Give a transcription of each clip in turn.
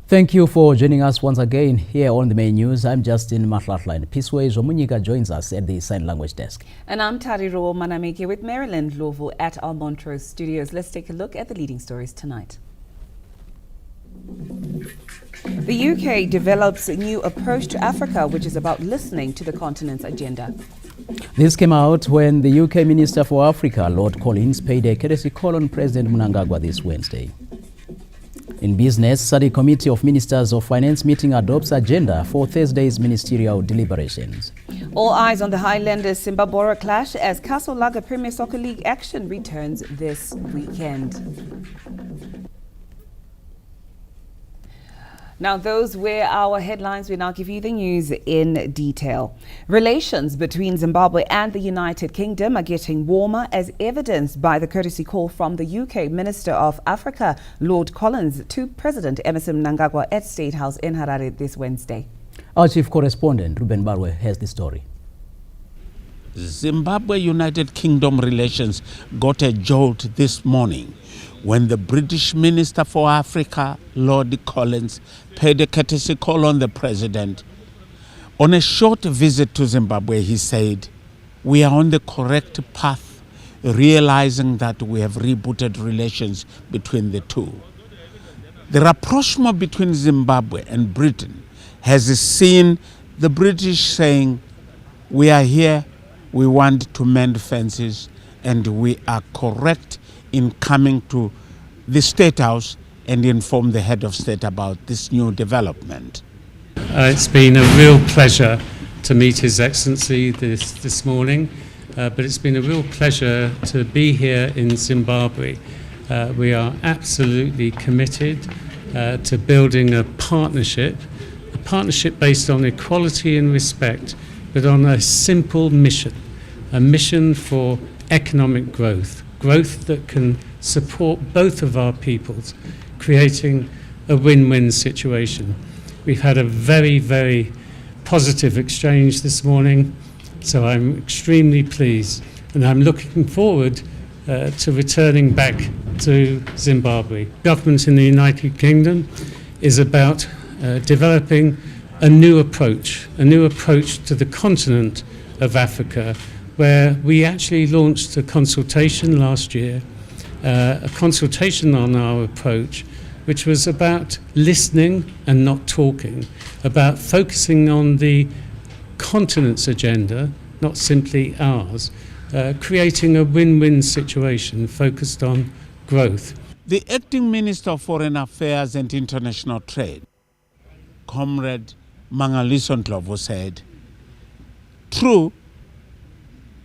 Thank you for joining us once again here on the main news. I'm Justin Mahlatla. Peaceway Zomunyika joins us at the sign language desk. And I'm Tariro Manameke with Marilyn Lovo at our Montrose studios. Let's take a look at the leading stories tonight. The UK develops a new approach to Africa, which is about listening to the continent's agenda. This came out when the UK Minister for Africa, Lord Collins, paid a courtesy call on President Mnangagwa this Wednesday. In business, SADC Committee of Ministers of Finance meeting adopts agenda for Thursday's ministerial deliberations. All eyes on the Highlanders Zimbabwe clash as Castle Lager Premier Soccer League action returns this weekend. Now, those were our headlines. We now give you the news in detail. Relations between Zimbabwe and the United Kingdom are getting warmer, as evidenced by the courtesy call from the UK Minister of Africa, Lord Collins, to President Emmerson Mnangagwa at State House in Harare this Wednesday. Our chief correspondent, Ruben Barwe, has the story. Zimbabwe-United Kingdom relations got a jolt this morning when the British Minister for Africa, Lord Collins, paid a courtesy call on the president. On a short visit to Zimbabwe, he said, "We are on the correct path, realizing that we have rebooted relations between the two." The rapprochement between Zimbabwe and Britain has seen the British saying, "We are here, we want to mend fences, and we are correct in coming to the State House and inform the head of state about this new development." It's been a real pleasure to meet His Excellency this morning, but it's been a real pleasure to be here in Zimbabwe. We are absolutely committed to building a partnership based on equality and respect, but on a simple mission, a mission for economic growth that can support both of our peoples, creating a win-win situation. We've had a very, very positive exchange this morning, so I'm extremely pleased, and I'm looking forward to returning back to Zimbabwe. Government in the United Kingdom is about developing a new approach to the continent of Africa, where we actually launched a consultation last year, a consultation on our approach, which was about listening and not talking, about focusing on the continent's agenda, not simply ours, creating a win-win situation focused on growth. The acting Minister of Foreign Affairs and International Trade, Comrade Mangaliso Ndlovu, said, "True,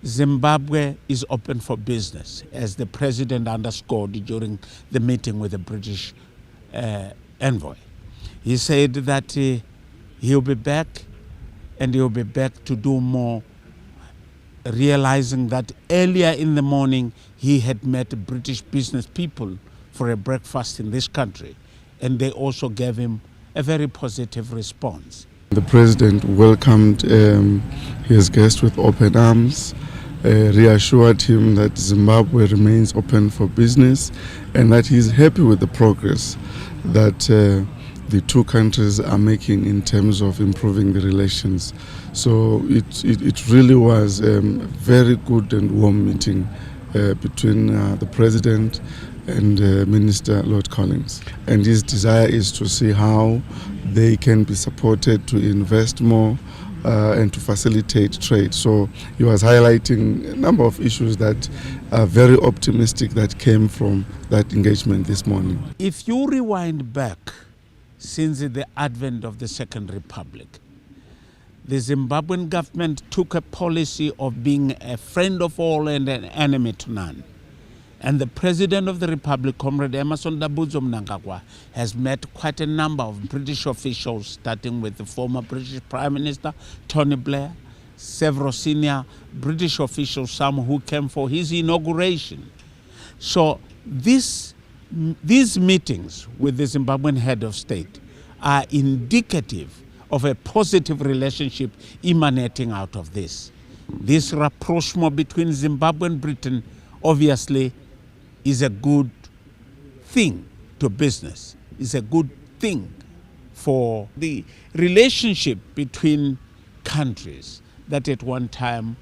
Zimbabwe is open for business," as the president underscored during the meeting with the British envoy. He said that he'll be back, and he'll be back to do more, realizing that earlier in the morning he had met British business people for a breakfast in this country, and they also gave him a very positive response. The president welcomed his guest with open arms, reassured him that Zimbabwe remains open for business and that he's happy with the progress that the two countries are making in terms of improving the relations. So it really was a very good and warm meeting between the president and Minister Lord Collins. And his desire is to see how they can be supported to invest more and to facilitate trade. So he was highlighting a number of issues that are very optimistic that came from that engagement this morning. If you rewind back since the advent of the Second Republic, the Zimbabwean government took a policy of being a friend of all and an enemy to none. And the President of the Republic, Comrade Emmerson Mnangagwa, has met quite a number of British officials, starting with the former British Prime Minister, Tony Blair, several senior British officials, some who came for his inauguration. So these meetings with the Zimbabwean head of state are indicative of a positive relationship emanating out of this. This rapprochement between Zimbabwe and Britain obviously is a good thing to business, is a good thing for the relationship between countries that at one time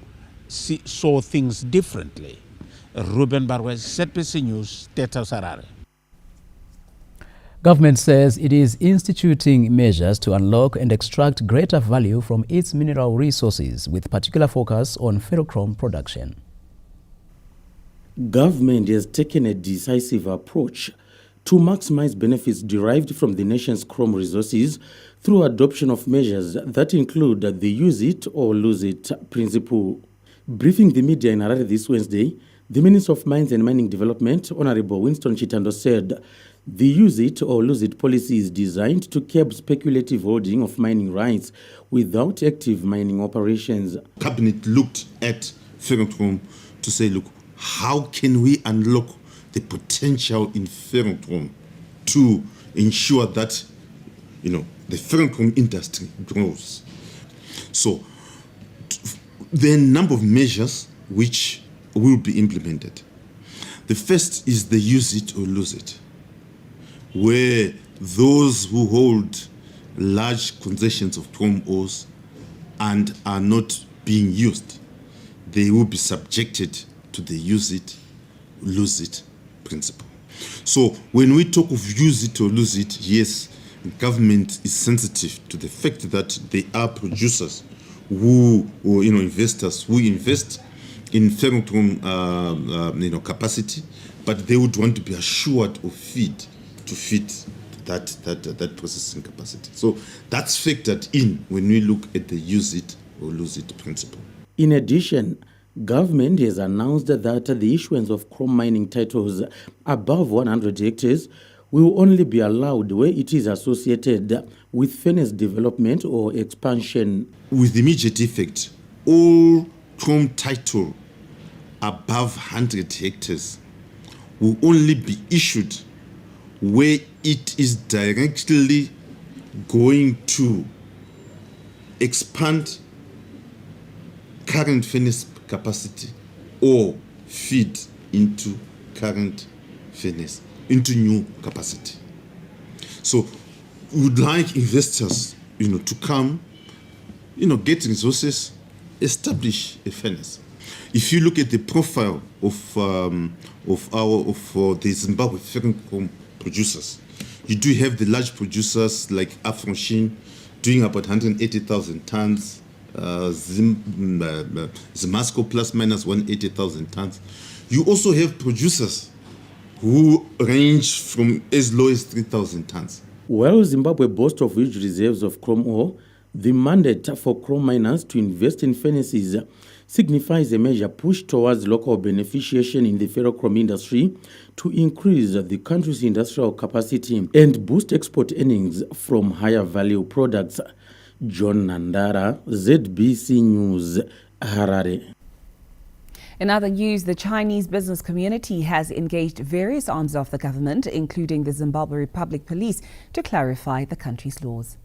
saw things differently. Ruben Barwes, ZBC News, State of Harare. Government says it is instituting measures to unlock and extract greater value from its mineral resources, with particular focus on ferrochrome production. Government has taken a decisive approach to maximize benefits derived from the nation's chrome resources through adoption of measures that include the use it or lose it principle. Briefing the media in Harare this Wednesday, the Minister of Mines and Mining Development, Honorable Winston Chitando, said the use it or lose it policy is designed to curb speculative holding of mining rights without active mining operations. Cabinet looked at Ferrochrome to say, look, how can we unlock the potential in Ferrochrome to ensure that, the Ferrochrome industry grows? So there are a number of measures which will be implemented. The first is the use it or lose it, where those who hold large concessions of chrome ores and are not being used, they will be subjected to the use it, lose it principle. So when we talk of use it or lose it, yes, government is sensitive to the fact that there are producers investors who invest in ferrochrome capacity, but they would want to be assured of feed to feed that processing capacity. So that's factored in when we look at the use it or lose it principle. In addition, government has announced that the issuance of chrome mining titles above 100 hectares will only be allowed where it is associated with furnace development or expansion. With immediate effect, all chrome title above 100 hectares will only be issued where it is directly going to expand current furnace capacity or feed into current furnace, into new capacity. So we would like investors, to come, get resources, establish a furnace. If you look at the profile of the Zimbabwe ferrochrome producers, you do have the large producers like Afrochem doing about 180,000 tons, Zimasco plus minus 180,000 tons. You also have producers who range from as low as 3,000 tons. While Zimbabwe boasts of huge reserves of chrome ore, the mandate for chrome miners to invest in furnaces signifies a major push towards local beneficiation in the ferrochrome industry to increase the country's industrial capacity and boost export earnings from higher value products. John Nandara, ZBC News, Harare. In other news, the Chinese business community has engaged various arms of the government, including the Zimbabwe Republic Police, to clarify the country's laws.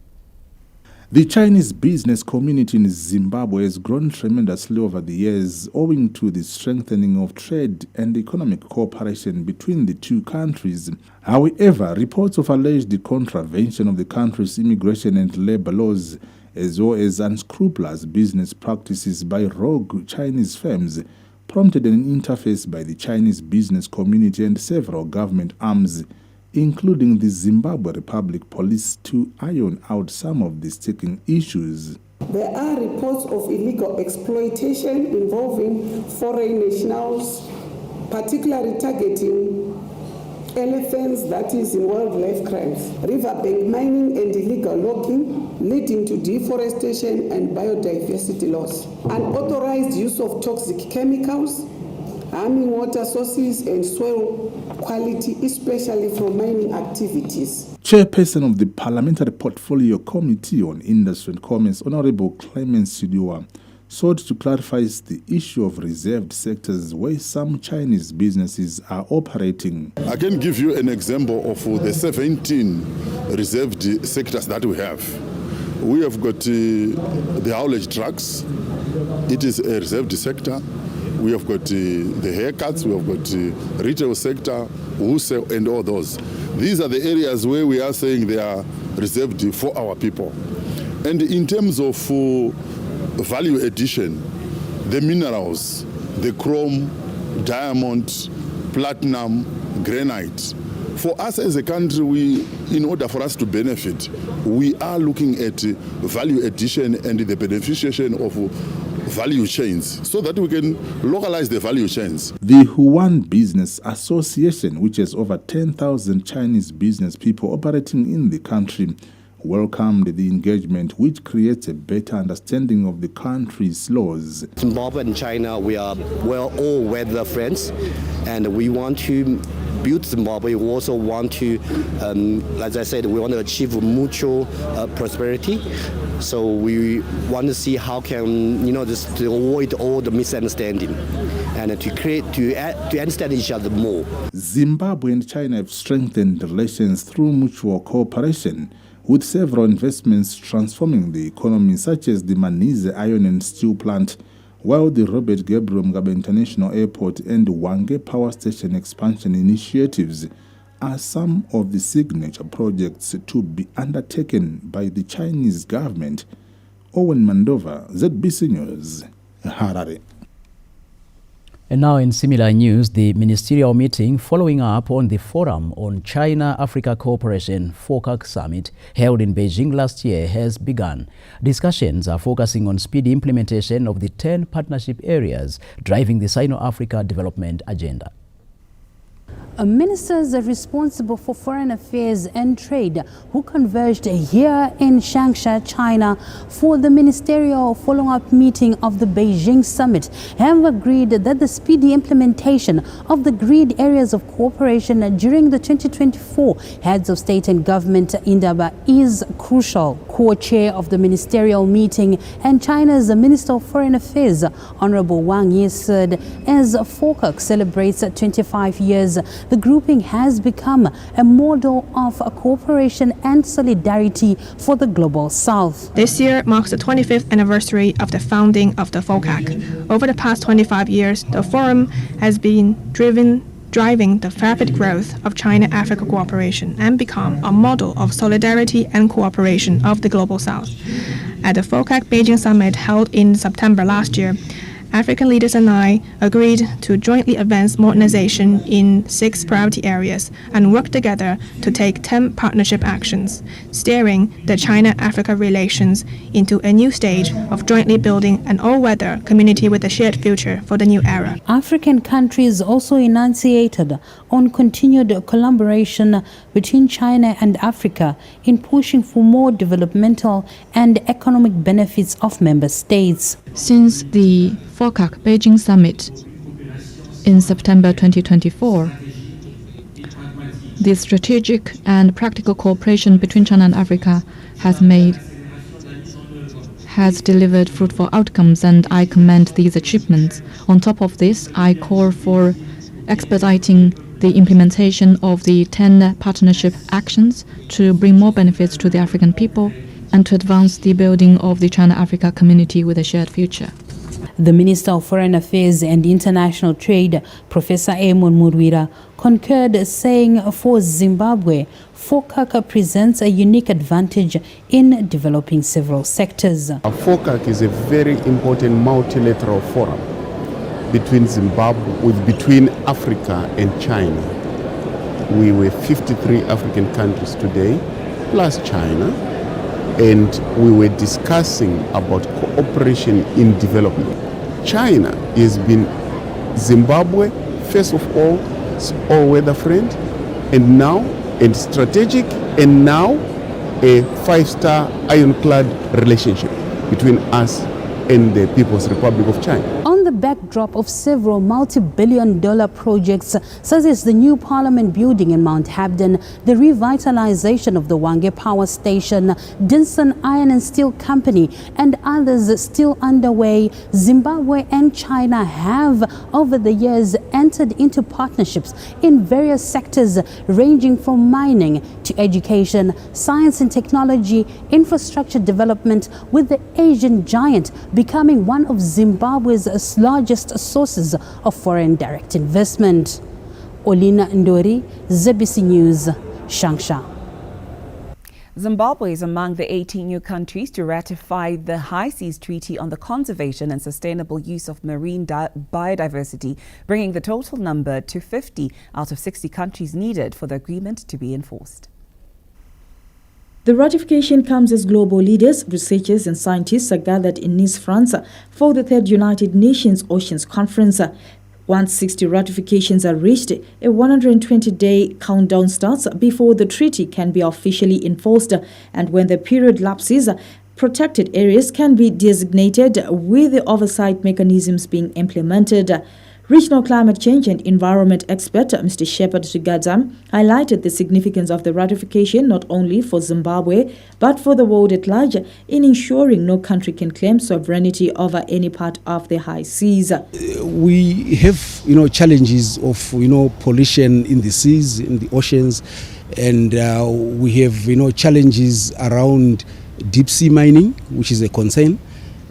The Chinese business community in Zimbabwe has grown tremendously over the years owing to the strengthening of trade and economic cooperation between the two countries. However, reports of alleged contravention of the country's immigration and labor laws, as well as unscrupulous business practices by rogue Chinese firms, prompted an interface by the Chinese business community and several government arms, including the Zimbabwe Republic Police, to iron out some of the sticking issues. There are reports of illegal exploitation involving foreign nationals, particularly targeting elephants, that is in wildlife crimes, riverbank mining and illegal logging, leading to deforestation and biodiversity loss, unauthorized use of toxic chemicals, harming water sources and soil quality, especially from mining activities. Chairperson of the Parliamentary Portfolio Committee on Industry and Commerce, Honorable Clemens Sidiwa, sought to clarify the issue of reserved sectors where some Chinese businesses are operating. I can give you an example of the 17 reserved sectors that we have. We have got the haulage trucks. It is a reserved sector. We have got the haircuts, we have got the retail sector, wholesale, and all those. These are the areas where we are saying there are reserved for our people. And in terms of value addition, the minerals, the chrome, diamond, platinum, granite. For us as a country, in order for us to benefit, we are looking at value addition and the beneficiation of value chains so that we can localize the value chains. The Huan Business Association, which has over 10,000 Chinese business people operating in the country, welcomed the engagement, which creates a better understanding of the country's laws. Zimbabwe and China, we are all-weather friends, and we want to build Zimbabwe. We also want to, as I said, we want to achieve mutual prosperity. So we want to see how can, just to avoid all the misunderstanding and to understand each other more. Zimbabwe and China have strengthened relations through mutual cooperation, with several investments transforming the economy, such as the Manise Iron and Steel Plant, while the Robert Gabriel Mugabe International Airport and Hwange Power Station expansion initiatives are some of the signature projects to be undertaken by the Chinese government. Owen Mandova, ZBC News, Harare. And now in similar news, the ministerial meeting following up on the Forum on China-Africa Cooperation FOCAC Summit held in Beijing last year has begun. Discussions are focusing on speedy implementation of the 10 partnership areas driving the Sino-Africa development agenda. Ministers responsible for foreign affairs and trade who converged here in Changsha, China for the ministerial follow-up meeting of the Beijing summit have agreed that the speedy implementation of the agreed areas of cooperation during the 2024 Heads of State and Government Indaba is crucial. Co-chair of the ministerial meeting and China's Minister of Foreign Affairs, Honorable Wang Yi, said as FOCAC celebrates 25 years, the grouping has become a model of cooperation and solidarity for the global south. This year marks the 25th anniversary of the founding of the FOCAC. Over the past 25 years, the forum has been driving the rapid growth of China-Africa cooperation and become a model of solidarity and cooperation of the global south. At the FOCAC Beijing summit held in September last year, African leaders and I agreed to jointly advance modernization in 6 priority areas and work together to take 10 partnership actions, steering the China-Africa relations into a new stage of jointly building an all-weather community with a shared future for the new era. African countries also enunciated on continued collaboration between China and Africa in pushing for more developmental and economic benefits of member states. Since the FOCAC Beijing Summit in September 2024, the strategic and practical cooperation between China and Africa has delivered fruitful outcomes, and I commend these achievements. On top of this, I call for expediting the implementation of the 10 partnership actions to bring more benefits to the African people and to advance the building of the China-Africa community with a shared future. The Minister of Foreign Affairs and International Trade, Professor Amon Murwira, concurred, saying for Zimbabwe, FOCAC presents a unique advantage in developing several sectors. FOCAC is a very important multilateral forum between Africa and China. We were 53 African countries today, plus China, and we were discussing about cooperation in development. China has been Zimbabwe, first of all weather friend, and strategic, and now a 5-star ironclad relationship between us and the People's Republic of China. On the backdrop of several multi-billion-dollar projects, such as the new Parliament building in Mount Habden, the revitalization of the Hwange Power Station, Dinson Iron and Steel Company, and others still underway, Zimbabwe and China have, over the years, entered into partnerships in various sectors ranging from mining to education, science and technology, infrastructure development, with the Asian giant becoming one of Zimbabwe's largest sources of foreign direct investment. Olina Ndori, ZBC News, Changsha. Zimbabwe is among the 18 new countries to ratify the High Seas Treaty on the Conservation and Sustainable Use of Marine Biodiversity, bringing the total number to 50 out of 60 countries needed for the agreement to be enforced. The ratification comes as global leaders, researchers and scientists are gathered in Nice, France for the 3rd United Nations Oceans Conference. Once 60 ratifications are reached, a 120-day countdown starts before the treaty can be officially enforced, and when the period lapses, protected areas can be designated with the oversight mechanisms being implemented. Regional climate change and environment expert Mr. Shepard Sugadza highlighted the significance of the ratification not only for Zimbabwe but for the world at large in ensuring no country can claim sovereignty over any part of the high seas. We have, challenges of, pollution in the seas, in the oceans, and we have, challenges around deep sea mining, which is a concern.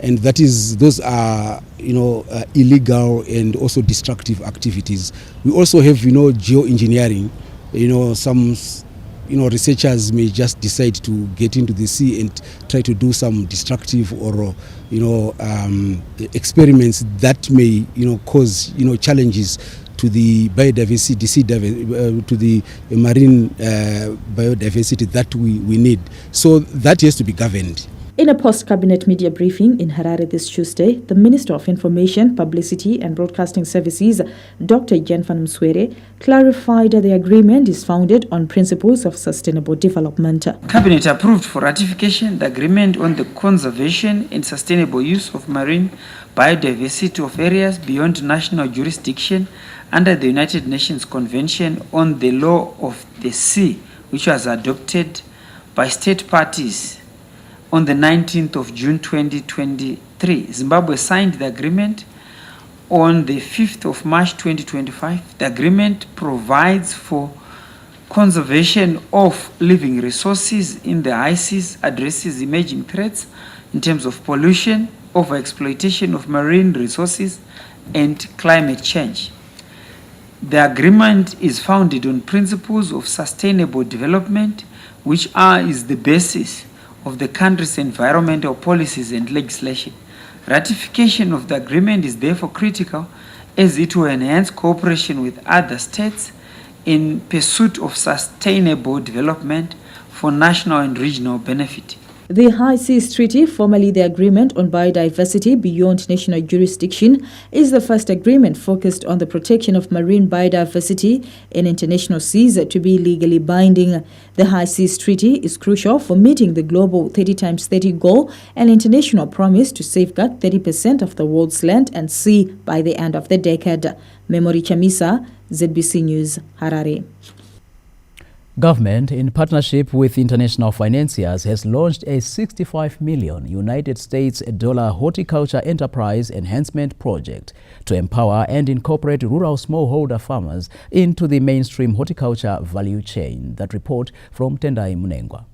And those are, illegal and also destructive activities. We also have, geoengineering. Some, researchers may just decide to get into the sea and try to do some destructive or, experiments that may, cause, challenges to the biodiversity, to the marine biodiversity that we need. So that has to be governed. In a post-cabinet media briefing in Harare this Tuesday, the Minister of Information, Publicity and Broadcasting Services, Dr. Jenfan Mswere, clarified that the agreement is founded on principles of sustainable development. Cabinet approved for ratification the agreement on the conservation and sustainable use of marine biodiversity of areas beyond national jurisdiction under the United Nations Convention on the Law of the Sea, which was adopted by state parties on the 19th of June 2023. Zimbabwe signed the agreement on the 5th of March 2025. The agreement provides for conservation of living resources in the high seas, addresses emerging threats in terms of pollution, overexploitation of marine resources, and climate change. The agreement is founded on principles of sustainable development, which is the basis of the country's environmental policies and legislation. Ratification of the agreement is therefore critical as it will enhance cooperation with other states in pursuit of sustainable development for national and regional benefit. The High Seas Treaty, formerly the Agreement on Biodiversity Beyond National Jurisdiction, is the first agreement focused on the protection of marine biodiversity in international seas to be legally binding. The High Seas Treaty is crucial for meeting the global 30x30 goal, an international promise to safeguard 30% of the world's land and sea by the end of the decade. Memory Chamisa, ZBC News, Harare. Government, in partnership with international financiers, has launched a $65 million United States dollar horticulture enterprise enhancement project to empower and incorporate rural smallholder farmers into the mainstream horticulture value chain. That report from Tendai Munengwa.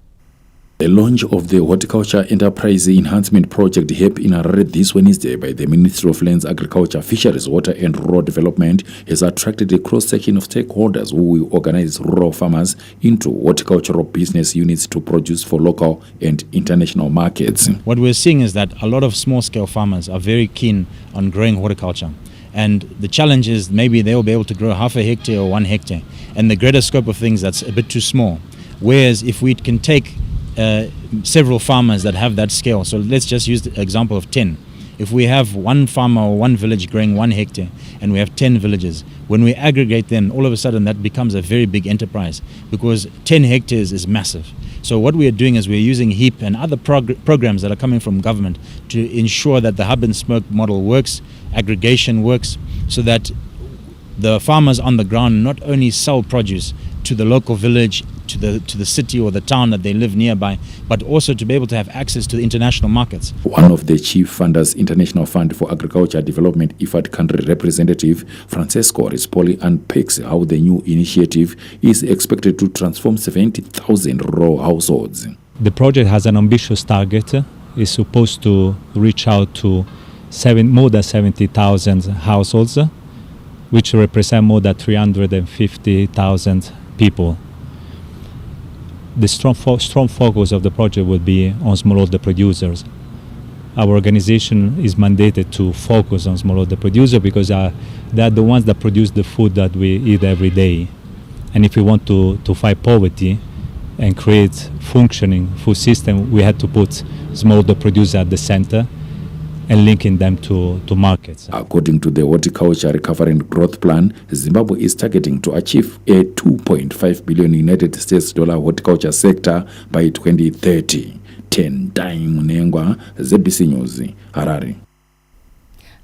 The launch of the Horticulture Enterprise Enhancement Project happened in Harare this Wednesday by the Ministry of Lands, Agriculture, Fisheries, Water and Rural Development has attracted a cross-section of stakeholders who will organize rural farmers into horticultural business units to produce for local and international markets. What we're seeing is that a lot of small-scale farmers are very keen on growing horticulture. And the challenge is maybe they'll be able to grow half a hectare or 1 hectare. And the greater scope of things, that's a bit too small. Whereas if we can take several farmers that have that scale. So let's just use the example of 10. If we have one farmer or one village growing 1 hectare and we have 10 villages, when we aggregate them, all of a sudden that becomes a very big enterprise because 10 hectares is massive. So what we are doing is we're using HEAP and other programs that are coming from government to ensure that the hub and spoke model works, aggregation works, so that the farmers on the ground not only sell produce to the local village, to the city or the town that they live nearby, but also to be able to have access to the international markets. One of the chief funders, International Fund for Agriculture Development IFAD country representative, Francesco Rispoli, unpacks how the new initiative is expected to transform 70,000 rural households. The project has an ambitious target. It's supposed to reach out to more than 70,000 households, which represent more than 350,000 people. the strong focus of the project would be on smallholder producers. Our organization is mandated to focus on smallholder producers because they are the ones that produce the food that we eat every day. And if we want to fight poverty and create functioning food system, we had to put smallholder producers at the center and linking them to markets. According to the Horticulture Recovery and Growth Plan, Zimbabwe is targeting to achieve a $2.5 billion United States horticulture sector by 2030. 10 Time Munengwa, ZBC News, Harare.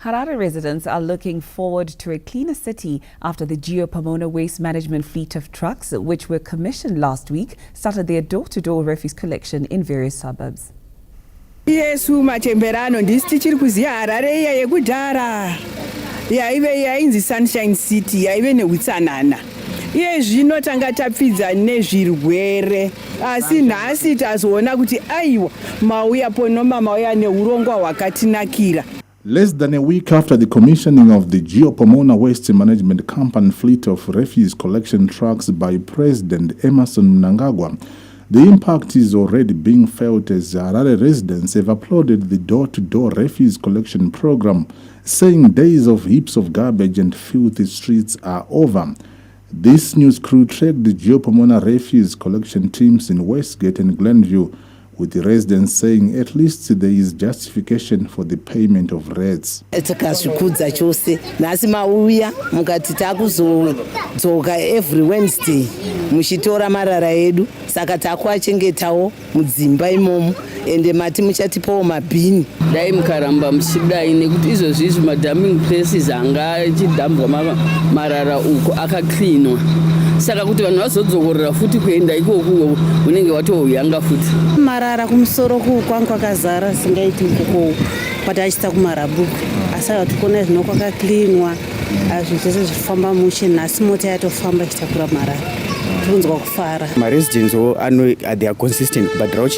Harare residents are looking forward to a cleaner city after the Geopomona waste management fleet of trucks, which were commissioned last week, started their door-to-door refuse collection in various suburbs. Yesu matemberano ndisi tichiri kuziya Harare iya yekudhara yaive yainzi Sunshine City yaive neutsanana. Iye zvino tanga tapfidza nezvirwere asi nhasi tazoona kuti aiwa mauya ponoma mauya neurongwa hwakatinakira. Less than a week after the commissioning of the Geopomona Waste Management Company fleet of refuse collection trucks by President Emerson Mnangagwa, the impact is already being felt as Harare residents have applauded the door-to-door refuse collection program, saying days of heaps of garbage and filthy streets are over. This news crew tracked the Geopomona refuse collection teams in Westgate and Glenview, with the residents saying at least there is justification for the payment of rates. Takazvikudza chose nhasi mauya mukati takuzodzoka every Wednesday muchitora marara edu saka takuachengetawo mudzimba imomo ende mati muchatipawo mabhini. Dai mukaramba muchidai nekuti izvozvi madumping places anga achidhambwa marara uko akaklinwa saka kuti vanhu vazodzokorera futi kuenda ikoko unenge watouyanga futi. Marara kumusoro kwanga kwakazara singaiti ukoko patachita kumarabuku asi tikona zvino kwakaklinwa zvinhu zvese zvifamba mushe nhasi mota yatofamba ichitakura marara tikunzwa kufara. Maresidents they are consistent kubhadhira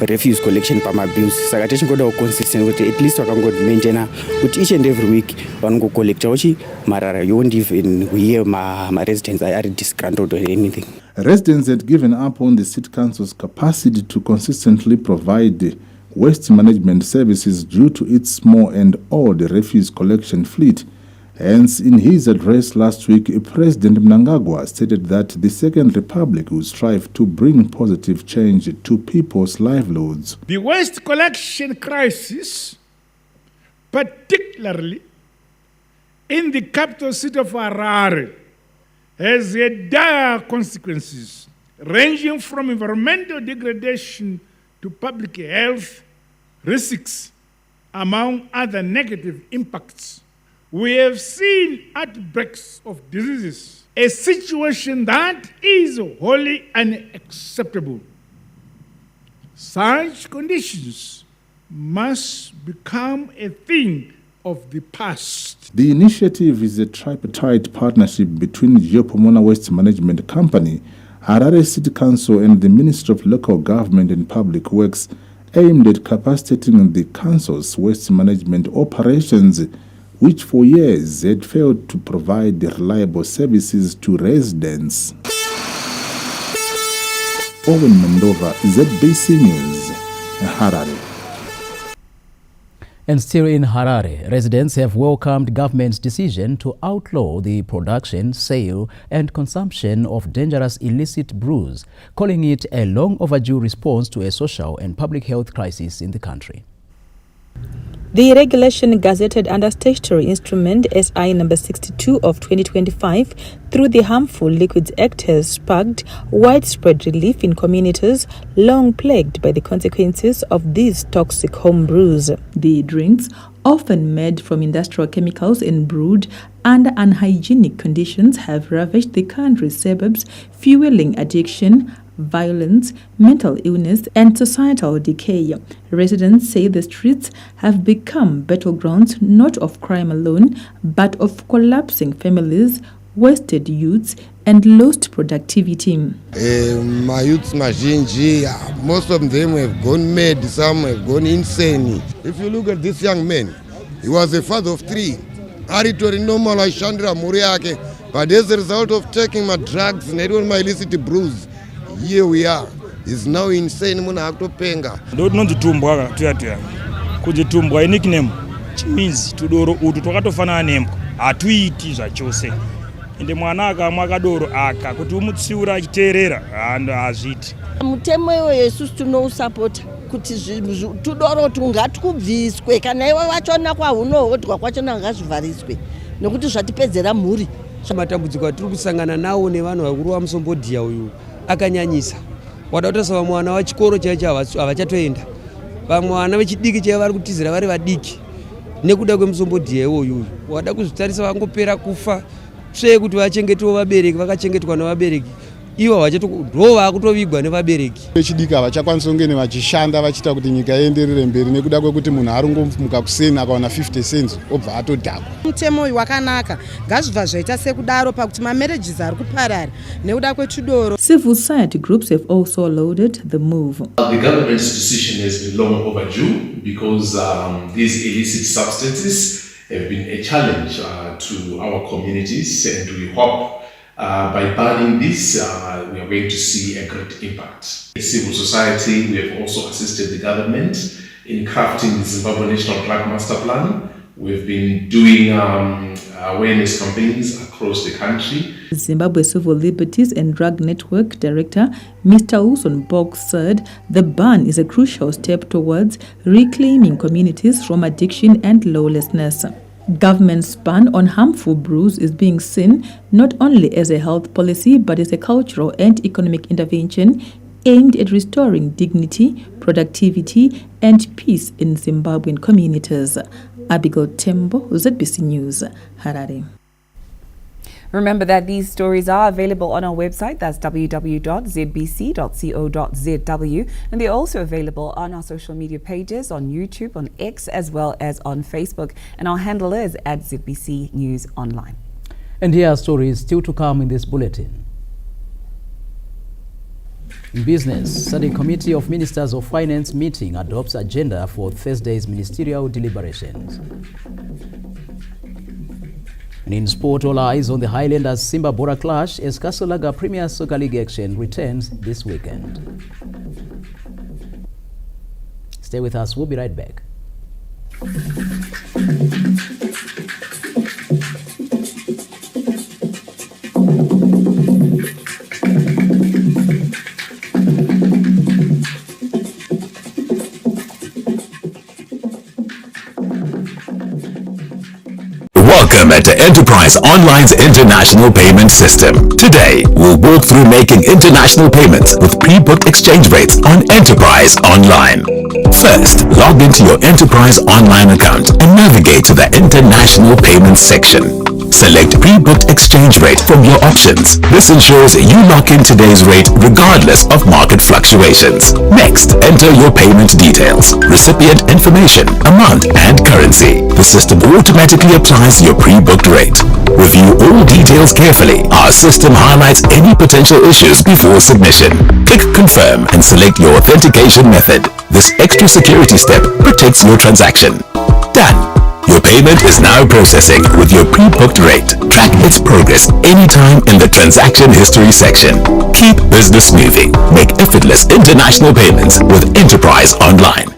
refuse collection pamabills saka tichingoda consistent kuti at least vakangomaintaina kuti each and every week vanongocollectawo marara. You won't even hear ma-residents are disgruntled or anything. Residents had given up on the city council's capacity to consistently provide waste management services due to its small and old refuse collection fleet. Hence, in his address last week, President Mnangagwa stated that the Second Republic will strive to bring positive change to people's livelihoods. The waste collection crisis, particularly in the capital city of Harare, has had dire consequences ranging from environmental degradation to public health risks, among other negative impacts. We have seen outbreaks of diseases, a situation that is wholly unacceptable. Such conditions must become a thing of the past. The initiative is a tripartite partnership between Geopomona Waste Management Company, Harare City Council and the Ministry of Local Government and Public Works, aimed at capacitating the council's waste management operations, which for years had failed to provide reliable services to residents. Owen Mandova, ZBC News, Harare. And still in Harare, residents have welcomed government's decision to outlaw the production, sale and consumption of dangerous illicit brews, calling it a long overdue response to a social and public health crisis in the country. The regulation gazetted under Statutory Instrument SI number 62 of 2025 through the Harmful Liquids Act has sparked widespread relief in communities long plagued by the consequences of these toxic home brews. The drinks, often made from industrial chemicals and brewed under unhygienic conditions, have ravaged the country's suburbs, fueling addiction, violence, mental illness, and societal decay. Residents say the streets have become battlegrounds not of crime alone, but of collapsing families, wasted youths, and lost productivity. My youths, most of them have gone mad, some have gone insane. If you look at this young man, he was a father of 3. But as a result of taking my drugs and my illicit brews, here we are. is now insane. Munhu akutopenga. Ndoti tumbwa tuya kuti tumbwa nickname chimidzi tudoro utu twakatofanana nembwa hatuiti zvachose ende mwana akamwa kadoro aka kuti umutsiura achiteerera hazviti. Mutemo iwoyo isusu tinousapota kuti tudoro ngatukubviswe kana iwe wachona kwahunohodwa kwachona ngazvivhariswe nekuti zvatipedzera mhuri. Matambudziko atiri kusangana nawo nevanhu vakuru vamusombodhiya uyu akanyanyisa. Wada kutosava mwana wachikoro chaicho havachatoenda. Vamwe vana vechidiki chaivo vari kutizira vari vadiki nekuda kwemusombodhiya iwoyu. Wada kuzvitarisa vangopera kufa tsve kuti vachengetewo vabereki vakachengetwa nevabereki. Ivo ndo vakutovigwa nevabereki. Vechidiki havachakwanisa kunge vachishanda vachiita kuti nyika ienderere mberi nekuda kwekuti munhu arongomuka kuseni akaona 50 cents obva atodhakwa. Mutemo uyu wakanaka ngazvibva zvaita sekudaro pakuti mamarriages ari kuparara nekuda kwetudoro. Civil society groups have also lauded the move. The government's decision has been long overdue because these illicit substances have been a challenge to our communities, and we hope by banning this, we are going to see a great impact. In civil society, we have also assisted the government in crafting the Zimbabwe National Drug Master Plan. We've been doing awareness campaigns across the country. Zimbabwe Civil Liberties and Drug Network Director Mr. Wilson Bog said the ban is a crucial step towards reclaiming communities from addiction and lawlessness. Government's ban on harmful brews is being seen not only as a health policy but as a cultural and economic intervention aimed at restoring dignity, productivity and peace in Zimbabwean communities. Abigail Tembo, ZBC News, Harare. Remember that these stories are available on our website, that's www.zbc.co.zw, and they're also available on our social media pages, on YouTube, on X, as well as on Facebook, and our handle is @ZBC News Online. And here are stories still to come in this bulletin. In business, SADC Committee of Ministers of Finance meeting adopts agenda for Thursday's ministerial deliberations. And in sport, all eyes on the Highlanders Simba-Bora clash as Kasolaga Premier Soccer League action returns this weekend. Stay with us, we'll be right back. Welcome to Enterprise Online's International Payment System. Today, we'll walk through making international payments with pre-booked exchange rates on Enterprise Online. First, log into your Enterprise Online account and navigate to the International Payments section. Select pre-booked exchange rate from your options. This ensures you lock in today's rate regardless of market fluctuations. Next, enter your payment details, recipient information, amount, and currency. The system automatically applies your pre-booked rate. Review all details carefully. Our system highlights any potential issues before submission. Click Confirm and select your authentication method. This extra security step protects your transaction. Done. Your payment is now processing with your pre-booked rate. Track its progress anytime in the transaction history section. Keep business moving. Make effortless international payments with Enterprise Online.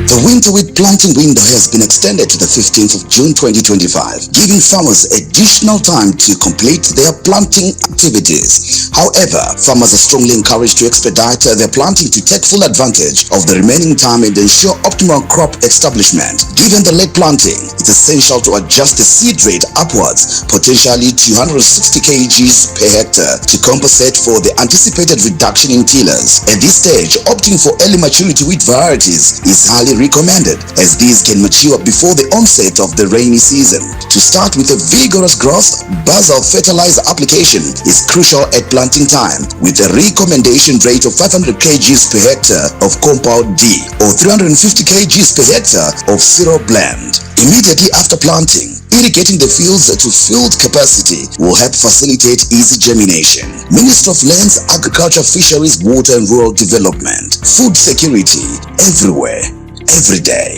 The winter wheat planting window has been extended to the 15th of June 2025, giving farmers additional time to complete their planting activities. However, farmers are strongly encouraged to expedite their planting to take full advantage of the remaining time and ensure optimal crop establishment. Given the late planting, it's essential to adjust the seed rate upwards, potentially 260 kgs per hectare, to compensate for the anticipated reduction in tillers. At this stage, opting for early maturity wheat varieties is highly recommended, as these can mature before the onset of the rainy season. To start with a vigorous growth, basal fertilizer application is crucial at planting time, with a recommendation rate of 500 kgs per hectare of compound D or 350 kgs per hectare of zero blend. Immediately after planting, irrigating the fields to field capacity will help facilitate easy germination. Ministry of Lands, Agriculture, Fisheries, Water and Rural Development. Food security everywhere, every day.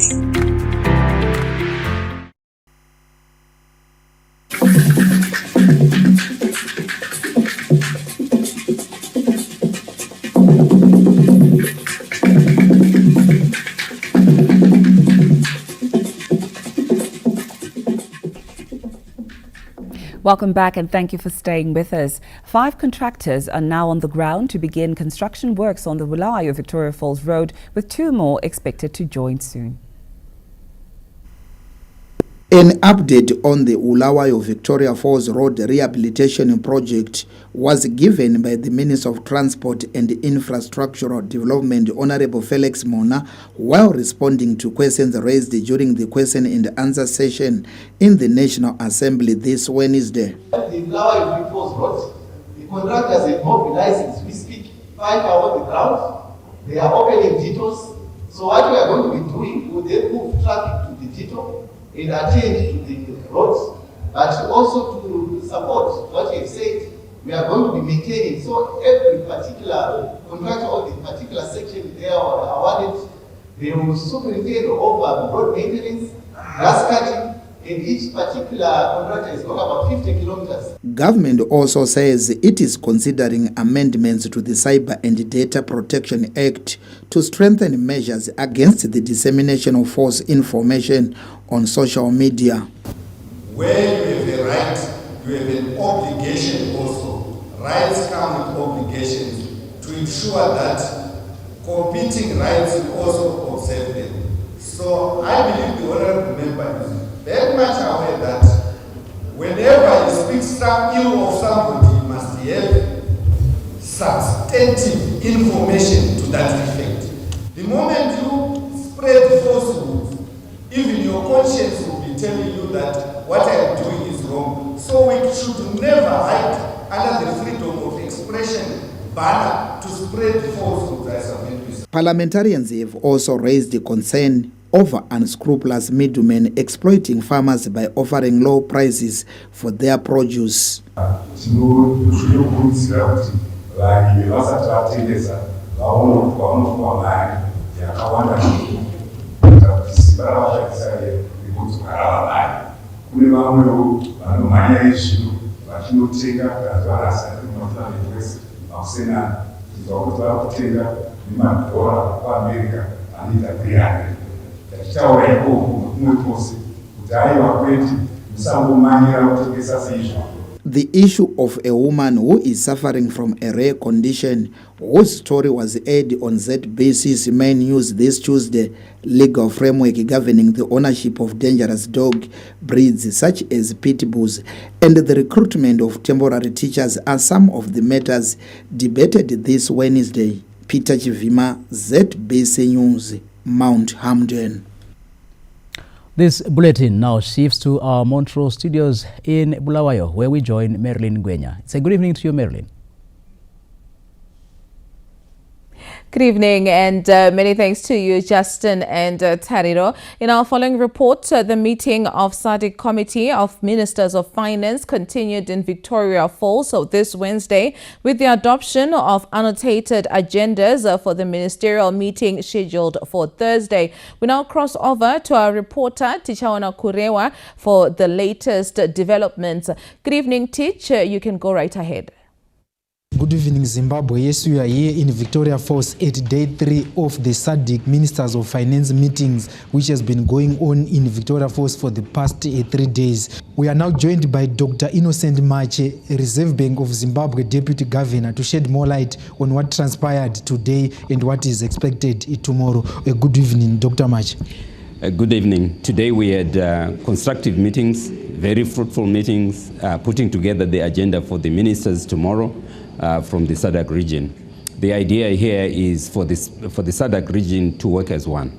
Welcome back and thank you for staying with us. 5 contractors are now on the ground to begin construction works on the Bulawayo-Victoria Falls Road, with 2 more expected to join soon. An update on the Bulawayo-Victoria Falls Road rehabilitation project was given by the Minister of Transport and Infrastructural Development, Honorable Felix Mona, while responding to questions raised during the question and answer session in the National Assembly this Wednesday. The Bulawayo-Victoria Falls Road, the contractors have mobilized as we speak. 5 are on the ground. They are opening detours. So what we are going to be doing, we will then move traffic to the detour and attend to the roads, but also to support what you have said. We are going to be maintaining, so every particular contractor or the particular section they are awarded, they will superintend over road maintenance, grass cutting, and each particular contractor is got about 50 kilometers. Government also says it is considering amendments to the Cyber and Data Protection Act to strengthen measures against the dissemination of false information on social media. Where you have a right, you have an obligation also. Rights come with obligations to ensure that competing rights will also observe them. So I believe the honorable member is very much aware that whenever you speak ill of somebody, you must have substantive information to that effect. The moment you spread falsehoods, even your conscience will be telling you that what I am doing is wrong. So we should never hide under the freedom of expression banner to spread falsehoods, I submit to you. Parliamentarians have also raised the concern over unscrupulous middlemen exploiting farmers by offering low prices for their produce. The issue of a woman who is suffering from a rare condition, whose story was aired on ZBC's main news this Tuesday, legal framework governing the ownership of dangerous dog breeds such as pit bulls and the recruitment of temporary teachers are some of the matters debated this Wednesday. Peter Chivima, ZBC News, Mount Hamden. This bulletin now shifts to our Montrose studios in Bulawayo, where we join Marilyn Gwenya. It's a good evening to you, Marilyn. Good evening and many thanks to you, Justin and Tariro. In our following report, the meeting of SADC Committee of Ministers of Finance continued in Victoria Falls this Wednesday with the adoption of annotated agendas for the ministerial meeting scheduled for Thursday. We now cross over to our reporter, Tichawana Kurewa, for the latest developments. Good evening, Tich. You can go right ahead. Good evening, Zimbabwe. Yes, we are here in Victoria Falls at day 3 of the SADC Ministers of Finance meetings, which has been going on in Victoria Falls for the past 3 days. We are now joined by Dr. Innocent Mache, Reserve Bank of Zimbabwe Deputy Governor, to shed more light on what transpired today and what is expected tomorrow. Good evening, Dr. Mache. Good evening. Today we had constructive meetings, very fruitful meetings, putting together the agenda for the ministers tomorrow. From the SADC region. The idea here is for the SADC region to work as one,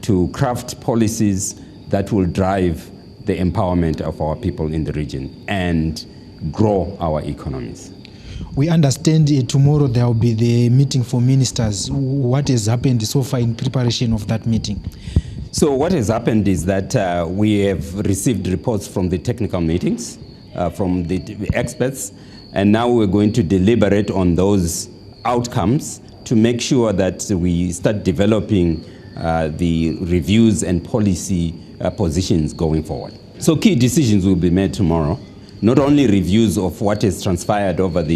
to craft policies that will drive the empowerment of our people in the region and grow our economies. We understand tomorrow there will be the meeting for ministers. What has happened so far in preparation of that meeting? So what has happened is that we have received reports from the technical meetings, from the experts, and now we're going to deliberate on those outcomes to make sure that we start developing the reviews and policy positions going forward. So key decisions will be made tomorrow, not only reviews of what has transpired over the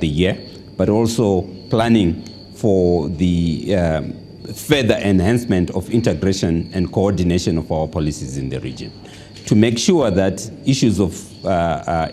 year, but also planning for the further enhancement of integration and coordination of our policies in the region. to make sure that issues of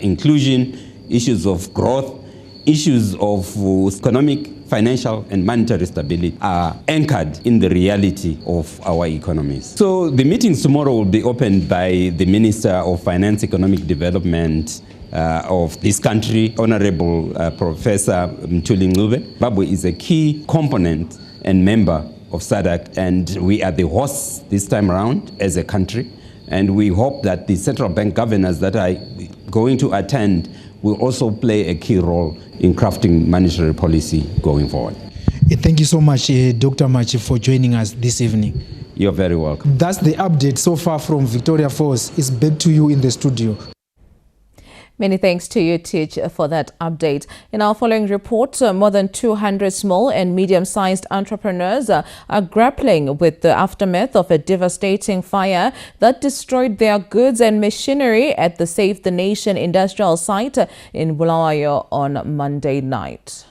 inclusion, issues of growth, issues of economic, financial and monetary stability are anchored in the reality of our economies. So the meetings tomorrow will be opened by the Minister of Finance, Economic Development of this country, Honorable Professor Mthuli Ncube. Zimbabwe is a key component and member of SADC, and we are the hosts this time around as a country. And we hope that the central bank governors that are going to attend will also play a key role in crafting monetary policy going forward. Thank you so much, Dr. Machi, for joining us this evening. You're very welcome. That's the update so far from Victoria Falls. It's back to you in the studio. Many thanks to you, Teach, for that update. In our following report, more than 200 small and medium-sized entrepreneurs are grappling with the aftermath of a devastating fire that destroyed their goods and machinery at the Save the Nation industrial site in Bulawayo on Monday night.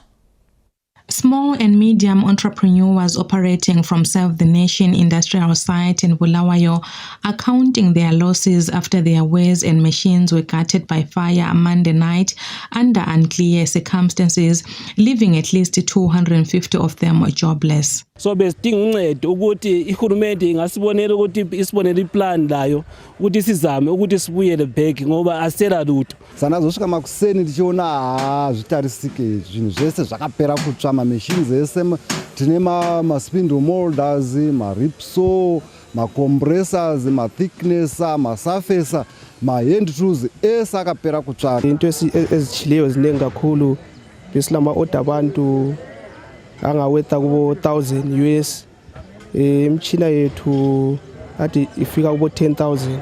Small and medium entrepreneurs operating from Save the Nation industrial site in Bulawayo are counting their losses after their wares and machines were gutted by fire Monday night under unclear circumstances, leaving at least 250 of them jobless. So besidinga uncedo ukuthi ihulumende ingasibonela ukuthi isibonele iplan layo ukuthi sizame ukuthi sibuyele back ngoba asela lutho. Sanazosvika makuseni tichiona zvitarisike zvinhu zvese zvakapera kutsva, machines ese tine ma-spindle molders, ma-ripsaw, ma-compressors, ma-thicknesser, ma-surfacer, ma-hand tools ese akapera kutsva. Into ezichiliyo zinengi kakhulu besilama-order abantu angawetha kubo 1000 US. Imchina yethu ati ifika kubo 10,000.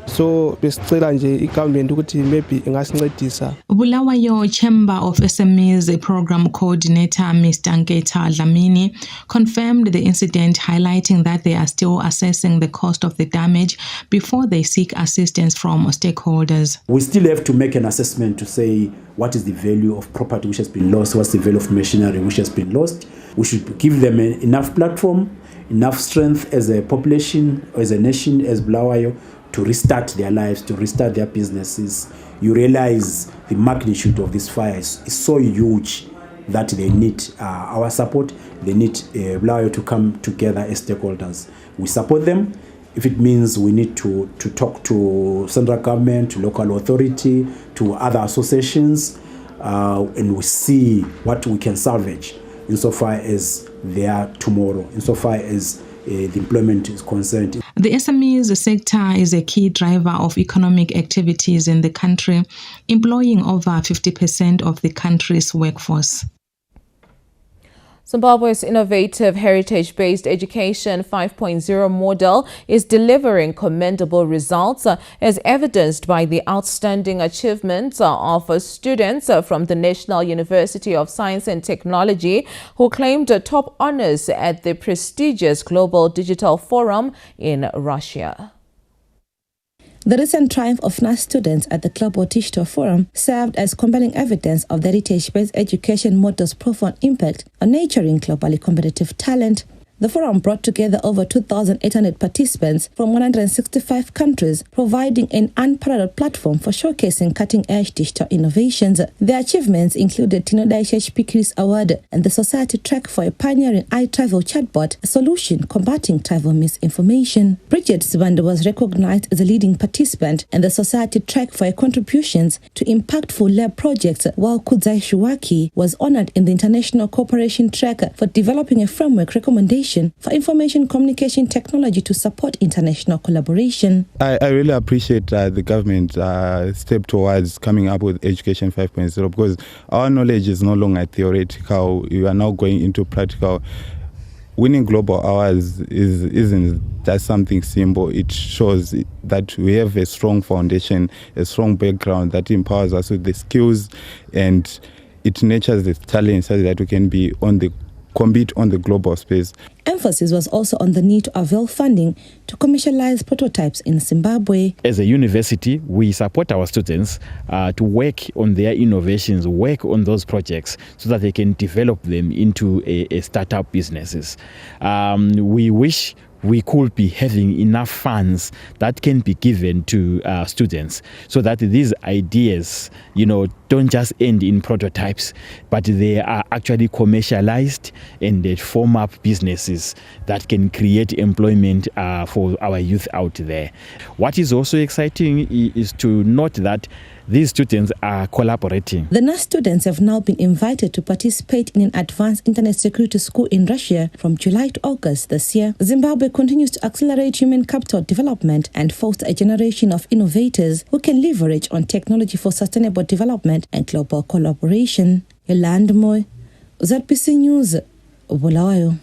So besicela nje igovernment ukuthi maybe ingasincedisa. Bulawayo Chamber of SMEs program coordinator Mr. Nketa Dlamini confirmed the incident, highlighting that they are still assessing the cost of the damage before they seek assistance from stakeholders. We still have to make an assessment to say what is the value of property which has been lost, what's the value of machinery which has been lost. We should give them enough platform, enough strength as a population, as a nation, as Bulawayo, to restart their lives, to restart their businesses. You realize the magnitude of this fire is so huge that they need our support. They need Bulawayo to come together as stakeholders. We support them. If it means we need to talk to central government, to local authority, to other associations, and we see what we can salvage insofar as they are tomorrow, insofar as the employment is concerned. The SMEs sector is a key driver of economic activities in the country, employing over 50% of the country's workforce. Zimbabwe's innovative heritage-based education 5.0 model is delivering commendable results, as evidenced by the outstanding achievements of students from the National University of Science and Technology, who claimed top honors at the prestigious Global Digital Forum in Russia. The recent triumph of NAS students at the Global Digital Forum served as compelling evidence of the heritage-based education model's profound impact on nurturing globally competitive talent. The forum brought together over 2,800 participants from 165 countries, providing an unparalleled platform for showcasing cutting-edge digital innovations. The achievements included Tino Daishesh Pikiris Award and the Society Track for a pioneering iTravel chatbot, a solution combating travel misinformation. Bridget Zibanda was recognized as a leading participant and the Society Track for her contributions to impactful lab projects, while Kudzai Shuwaki was honored in the International Cooperation Track for developing a framework recommendation for information communication technology to support international collaboration. I really appreciate the government step towards coming up with Education 5.0, because our knowledge is no longer theoretical. We are now going into practical. Winning global awards isn't just something simple. It shows that we have a strong foundation, a strong background that empowers us with the skills, and it nurtures the talent so that we can be compete on the global space. Emphasis was also on the need to avail funding to commercialize prototypes in Zimbabwe. As a university, we support our students to work on their innovations, work on those projects so that they can develop them into a startup businesses. We wish we could be having enough funds that can be given to students so that these ideas, don't just end in prototypes, but they are actually commercialized and they form up businesses that can create employment for our youth out there. What is also exciting is to note that these students are collaborating. The NAS students have now been invited to participate in an advanced internet security school in Russia from July to August this year. Zimbabwe continues to accelerate human capital development and foster a generation of innovators who can leverage on technology for sustainable development and global collaboration. Yolanda Moy, ZBC News, Bulawayo.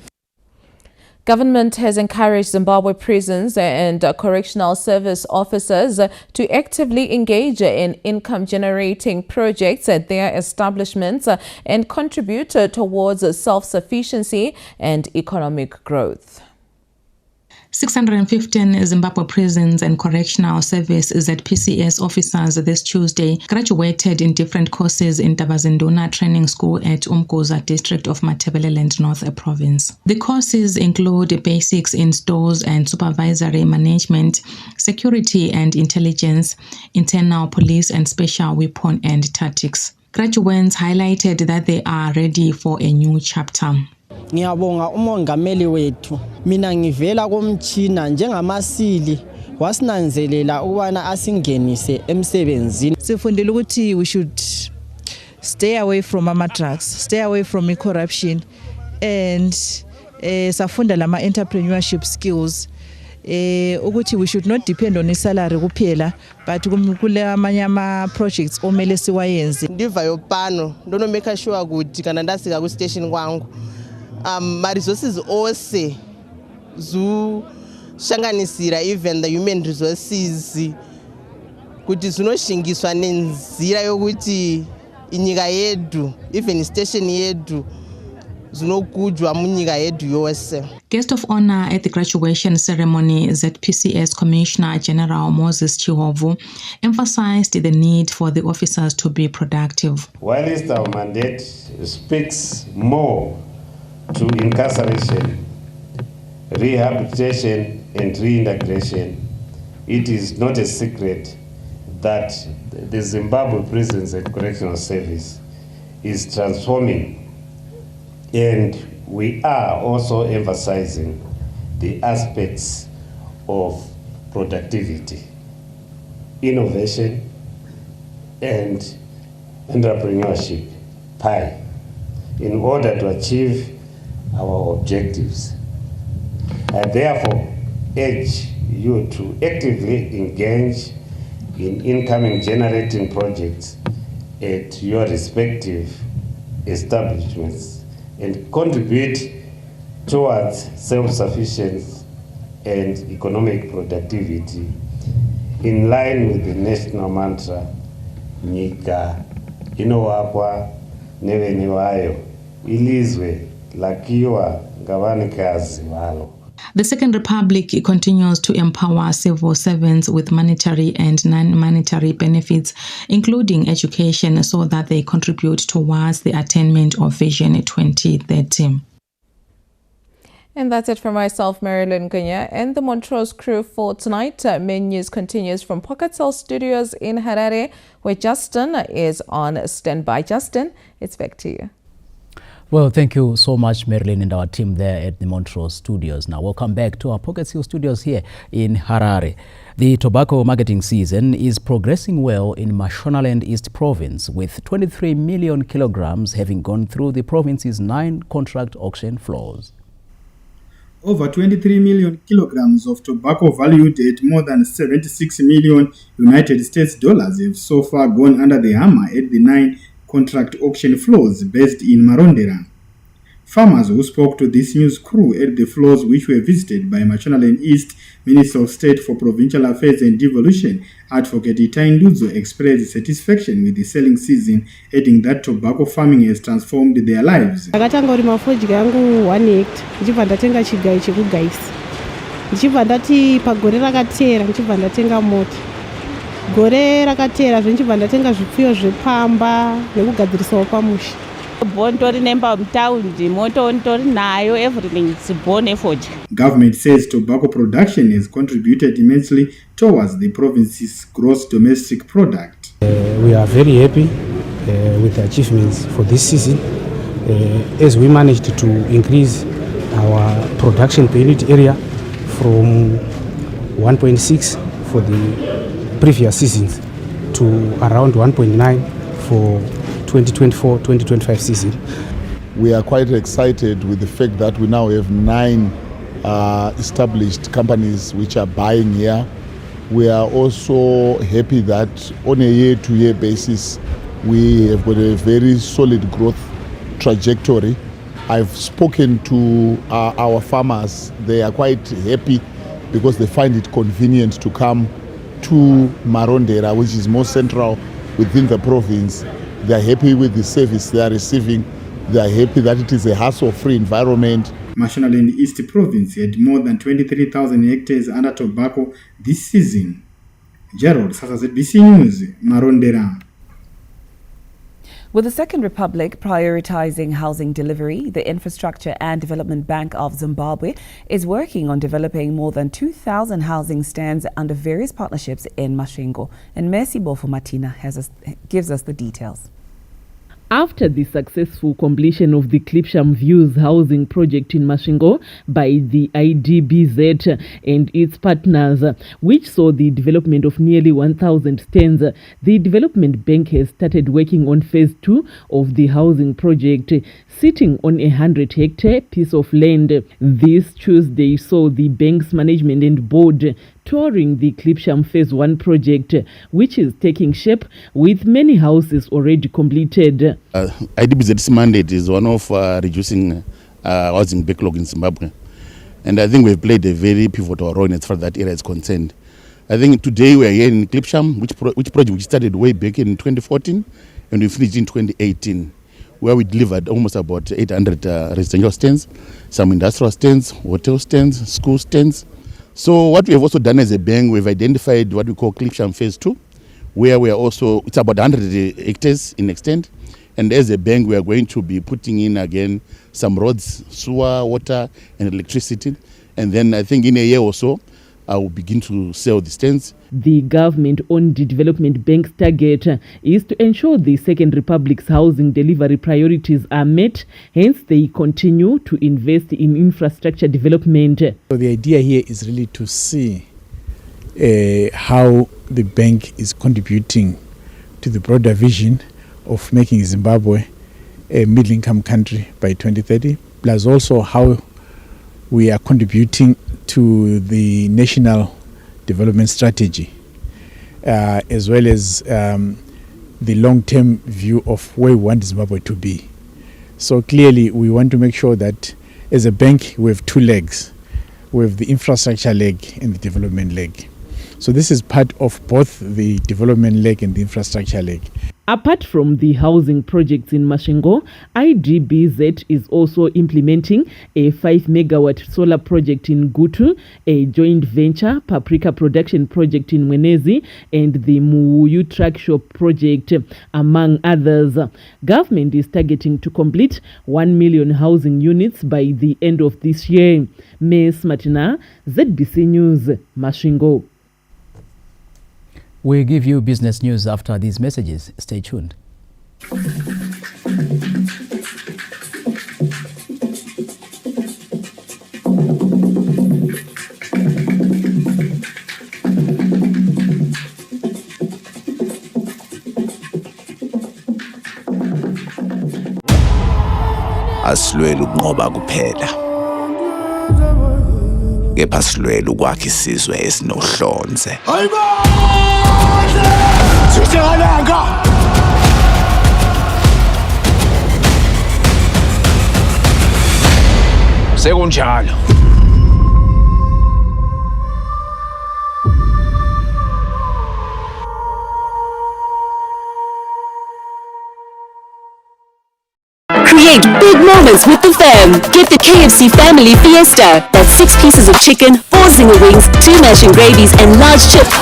Government has encouraged Zimbabwe prisons and correctional service officers to actively engage in income-generating projects at their establishments and contribute towards self-sufficiency and economic growth. 615 Zimbabwe prisons and correctional service ZPCS officers this Tuesday graduated in different courses in Tabazinduna Training School at Umgoza district of Matabeleland North Province. The courses include basics in stores and supervisory management, security and intelligence, internal police and special weapon and tactics. Graduates highlighted that they are ready for a new chapter. Ngiyabonga umongameli wethu. Mina ngivela komtshina njengamasili wasinanzelela ukubana asingenise emsebenzini. Sifundile ukuthi we should stay away from drugs, stay away from corruption, and safunda lama entrepreneurship skills. Ukuthi we should not depend on salary kuphela, but kule amanye ama projects omele siwayenze. Ndiva yopano ndono make sure ukuthi kana ndasika ku station kwangu ma resources ose zu shanganisira even the human resources kuti zinoshingiswa nenzira yokuti inyika yedu even station yedu zinokujwa munyika yedu yose. Guest of honor at the graduation ceremony, ZPCS Commissioner General Moses Chihovu emphasized the need for the officers to be productive. Whilst our mandate speaks more to incarceration, rehabilitation and reintegration, it is not a secret that the Zimbabwe Prisons and Correctional Service is transforming, and we are also emphasizing the aspects of productivity, innovation and entrepreneurship in order to achieve our objectives. I therefore urge you to actively engage in income generating projects at your respective establishments and contribute towards self-sufficiency and economic productivity in line with the national mantra, Nyika inowakwa neveni vayo, ilizwe lakiwa ngavanikazi valo. The Second Republic continues to empower civil servants with monetary and non-monetary benefits, including education, so that they contribute towards the attainment of Vision 2030. And that's it from myself, Marilyn Kenya, and the Montrose crew for tonight. Main news continues from Pocket Studios in Harare, where Justin is on standby. Justin, it's back to you. Well, thank you so much, Marilyn, and our team there at the Montrose Studios. Now, welcome back to our Pocket Hill Studios here in Harare. The tobacco marketing season is progressing well in Mashonaland East Province, with 23 million kilograms having gone through the province's 9 contract auction floors. Over 23 million kilograms of tobacco valued at more than 76 million United States dollars have so far gone under the hammer at the 9 contract auction floors based in Marondera. Farmers who spoke to this news crew at the floors, which were visited by Mashonaland East Minister of State for Provincial Affairs and Devolution, Advocate Itai Ndudzo, expressed satisfaction with the selling season, adding that tobacco farming has transformed their lives. Ndakatanga rima fodya yangu 1 hectare, ndichibva ndatenga chigayi chekugaisa. Ndichibva ndati pagore rakatera ndichibva ndatenga mota. Gore rakatera ndichibva ndatenga zvipfuyo zvepamba nekugadzirisawo pamusha. Government says tobacco production has contributed immensely towards the province's gross domestic product. We are very happy with the achievements for this season, as we managed to increase our production per unit area from 1.6 for the previous seasons to around 1.9 for 2024-2025 season. We are quite excited with the fact that we now have 9 established companies which are buying here. We are also happy that on a year-to-year basis, we have got a very solid growth trajectory. I've spoken to our farmers. They are quite happy because they find it convenient to come to Marondera, which is more central within the province. They are happy with the service they are receiving. They are happy that it is a hassle-free environment. Mashonaland East Province had more than 23,000 hectares under tobacco this season. Gerald, SADC News, Marondera. With the Second Republic prioritizing housing delivery, the Infrastructure and Development Bank of Zimbabwe is working on developing more than 2,000 housing stands under various partnerships in Masvingo. And Mercy Bofo Martina gives us the details. After the successful completion of the Klipsham Views housing project in Masvingo by the IDBZ and its partners, which saw the development of nearly 1,000 stands, the Development Bank has started working on phase 2 of the housing project, sitting on a 100-hectare piece of land. This Tuesday saw the bank's management and board touring the Klipsham Phase 1 project, which is taking shape with many houses already completed. IDBZ's mandate is one of reducing housing backlog in Zimbabwe. And I think we've played a very pivotal role as far as that area is concerned. I think today we are here in Klipsham, which project we started way back in 2014 and we finished in 2018, where we delivered almost about 800 residential stands, some industrial stands, hotel stands, school stands. So what we have also done as a bank, we've identified what we call Klipsham Phase 2, where we are also, it's about 100 hectares in extent. And as a bank, we are going to be putting in again some roads, sewer, water, and electricity. And then I think in a year or so, I will begin to sell the stands. The government-owned development bank's target is to ensure the Second Republic's housing delivery priorities are met. Hence, they continue to invest in infrastructure development. So the idea here is really to see how the bank is contributing to the broader vision of making Zimbabwe a middle-income country by 2030, plus also how we are contributing to the national development strategy, as well as the long-term view of where we want Zimbabwe to be. So clearly we want to make sure that as a bank we have 2 legs. We have the infrastructure leg and the development leg. So this is part of both the development leg and the infrastructure leg. Apart from the housing projects in Masvingo, IDBZ is also implementing a 5-megawatt solar project in Gutu, a joint venture paprika production project in Mwenezi, and the Muyu truck shop project, among others. Government is targeting to complete 1 million housing units by the end of this year. Ms. Martina, ZBC News, Masvingo. We'll give you business news after these messages. Stay tuned. Asilwela ukunqoba kuphela, kepha silwela ukwakha isizwe esinohlonze. Sekunjalo. Create big moments with the fam. Get the KFC Family Fiesta. That's 6 pieces of chicken, 4 zinger wings, 2 mashed gravies, and large chips.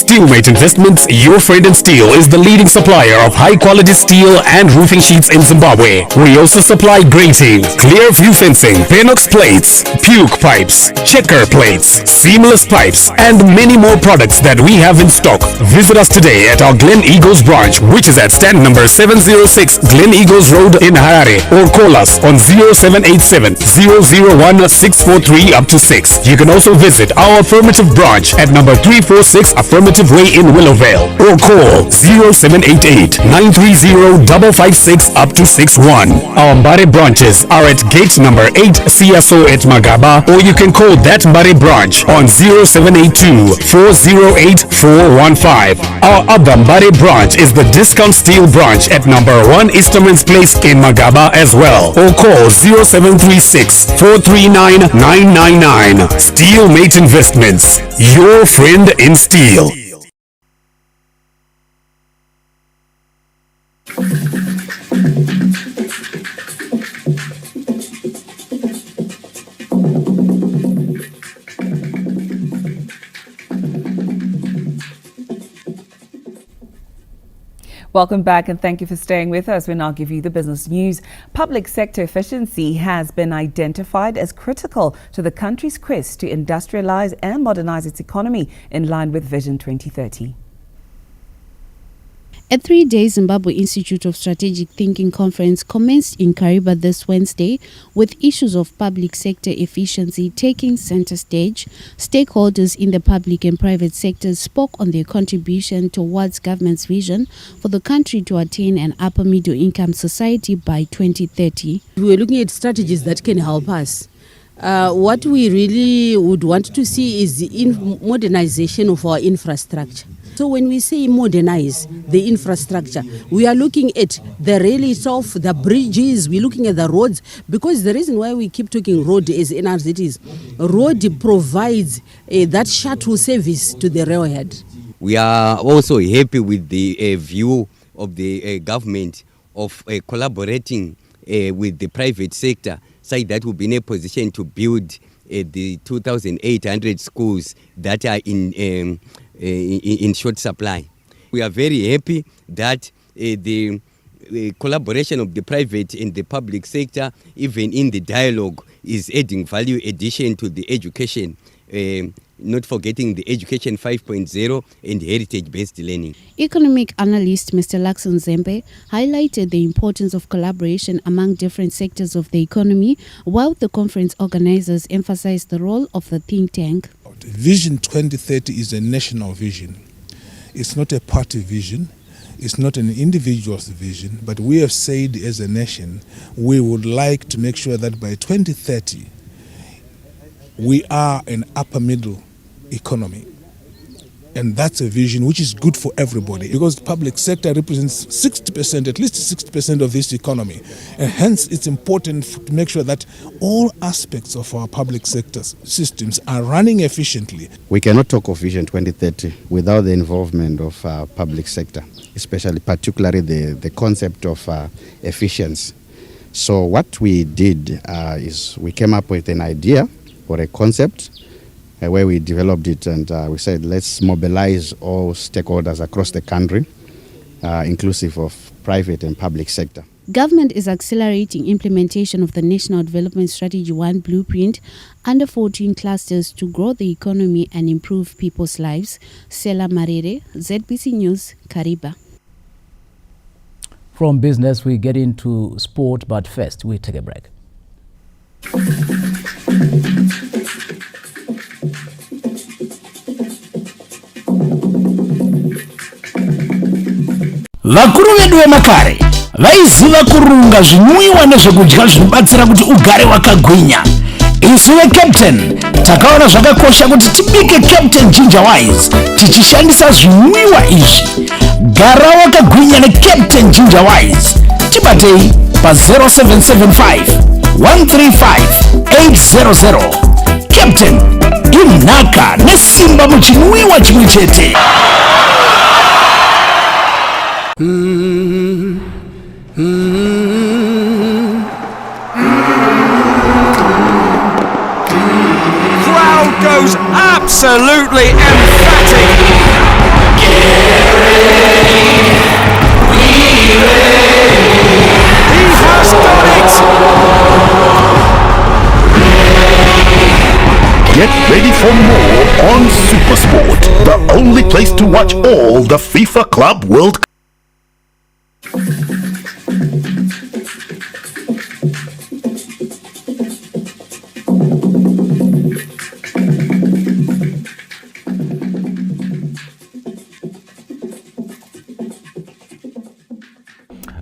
Steelmate Investments, your friend in steel, is the leading supplier of high-quality steel and roofing sheets in Zimbabwe. We also supply grating, clear view fencing, Penox plates, puke pipes, checker plates, seamless pipes, and many more products that we have in stock. Visit us today at our Glen Eagles branch, which is at stand number 706 Glen Eagles Road in Harare, or call us on 0787 001 643 up to 6. You can also visit our Affirmative branch at number 346 Affirmative Way in Willowvale, or call 0788 930 556 up to 61. Our Mbare branches are at gate number 8 CSO at Magaba, or you can call that Mbare branch on 0782 408 415. Our other Mbare branch is the Discount Steel branch at number 1 Easterman's Place in Magaba as well, or call 0736 439 999. Steelmate Investments, your friend in steel. Welcome back and thank you for staying with us. We'll now give you the business news. Public sector efficiency has been identified as critical to the country's quest to industrialize and modernize its economy in line with Vision 2030. A 3-day Zimbabwe Institute of Strategic Thinking conference commenced in Kariba this Wednesday, with issues of public sector efficiency taking center stage. Stakeholders in the public and private sectors spoke on their contribution towards government's vision for the country to attain an upper middle income society by 2030. We're looking at strategies that can help us. What we really would want to see is the modernization of our infrastructure. So when we say modernize the infrastructure, we are looking at the rail itself, the bridges, we're looking at the roads, because the reason why we keep talking road is NRZs. Road provides that shuttle service to the railhead. We are also happy with the view of the government of collaborating with the private sector, so that we'll be in a position to build the 2,800 schools that are in short supply. We are very happy that the collaboration of the private and the public sector, even in the dialogue, is adding value addition to the education, not forgetting the Education 5.0 and heritage-based learning. Economic analyst Mr. Lakson Zembe highlighted the importance of collaboration among different sectors of the economy, while the conference organizers emphasized the role of the think tank. Vision 2030 is a national vision. It's not a party vision. It's not an individual's vision, but we have said as a nation, we would like to make sure that by 2030, we are an upper middle economy. And that's a vision which is good for everybody, because the public sector represents 60%, at least 60% of this economy. And hence it's important to make sure that all aspects of our public sector systems are running efficiently. We cannot talk of Vision 2030 without the involvement of public sector, particularly the concept of efficiency. So what we did is we came up with an idea or a concept where we developed it, and we said let's mobilize all stakeholders across the country, inclusive of private and public sector. Government is accelerating implementation of the National Development Strategy 1 blueprint under 14 clusters to grow the economy and improve people's lives. Sela Marere, ZBC News, Kariba. From business, we get into sport, but first we take a break. Vakuru vedu vemakare vaiziva kurunga zvinwiwa nezvekudya zvinobatsira kuti ugare wakagwinya. Isu veCaptain takaona zvakakosha kuti tibike Captain Ginger Wise tichishandisa zvinwiwa izvi. Gara wakagwinya neCaptain Ginger Wise. Tibatei pa 0775 135 800. Captain, inhaka nesimba muchinwiwa chimwe chete. Crowd goes absolutely emphatic. watch all the FIFA Club World Cup.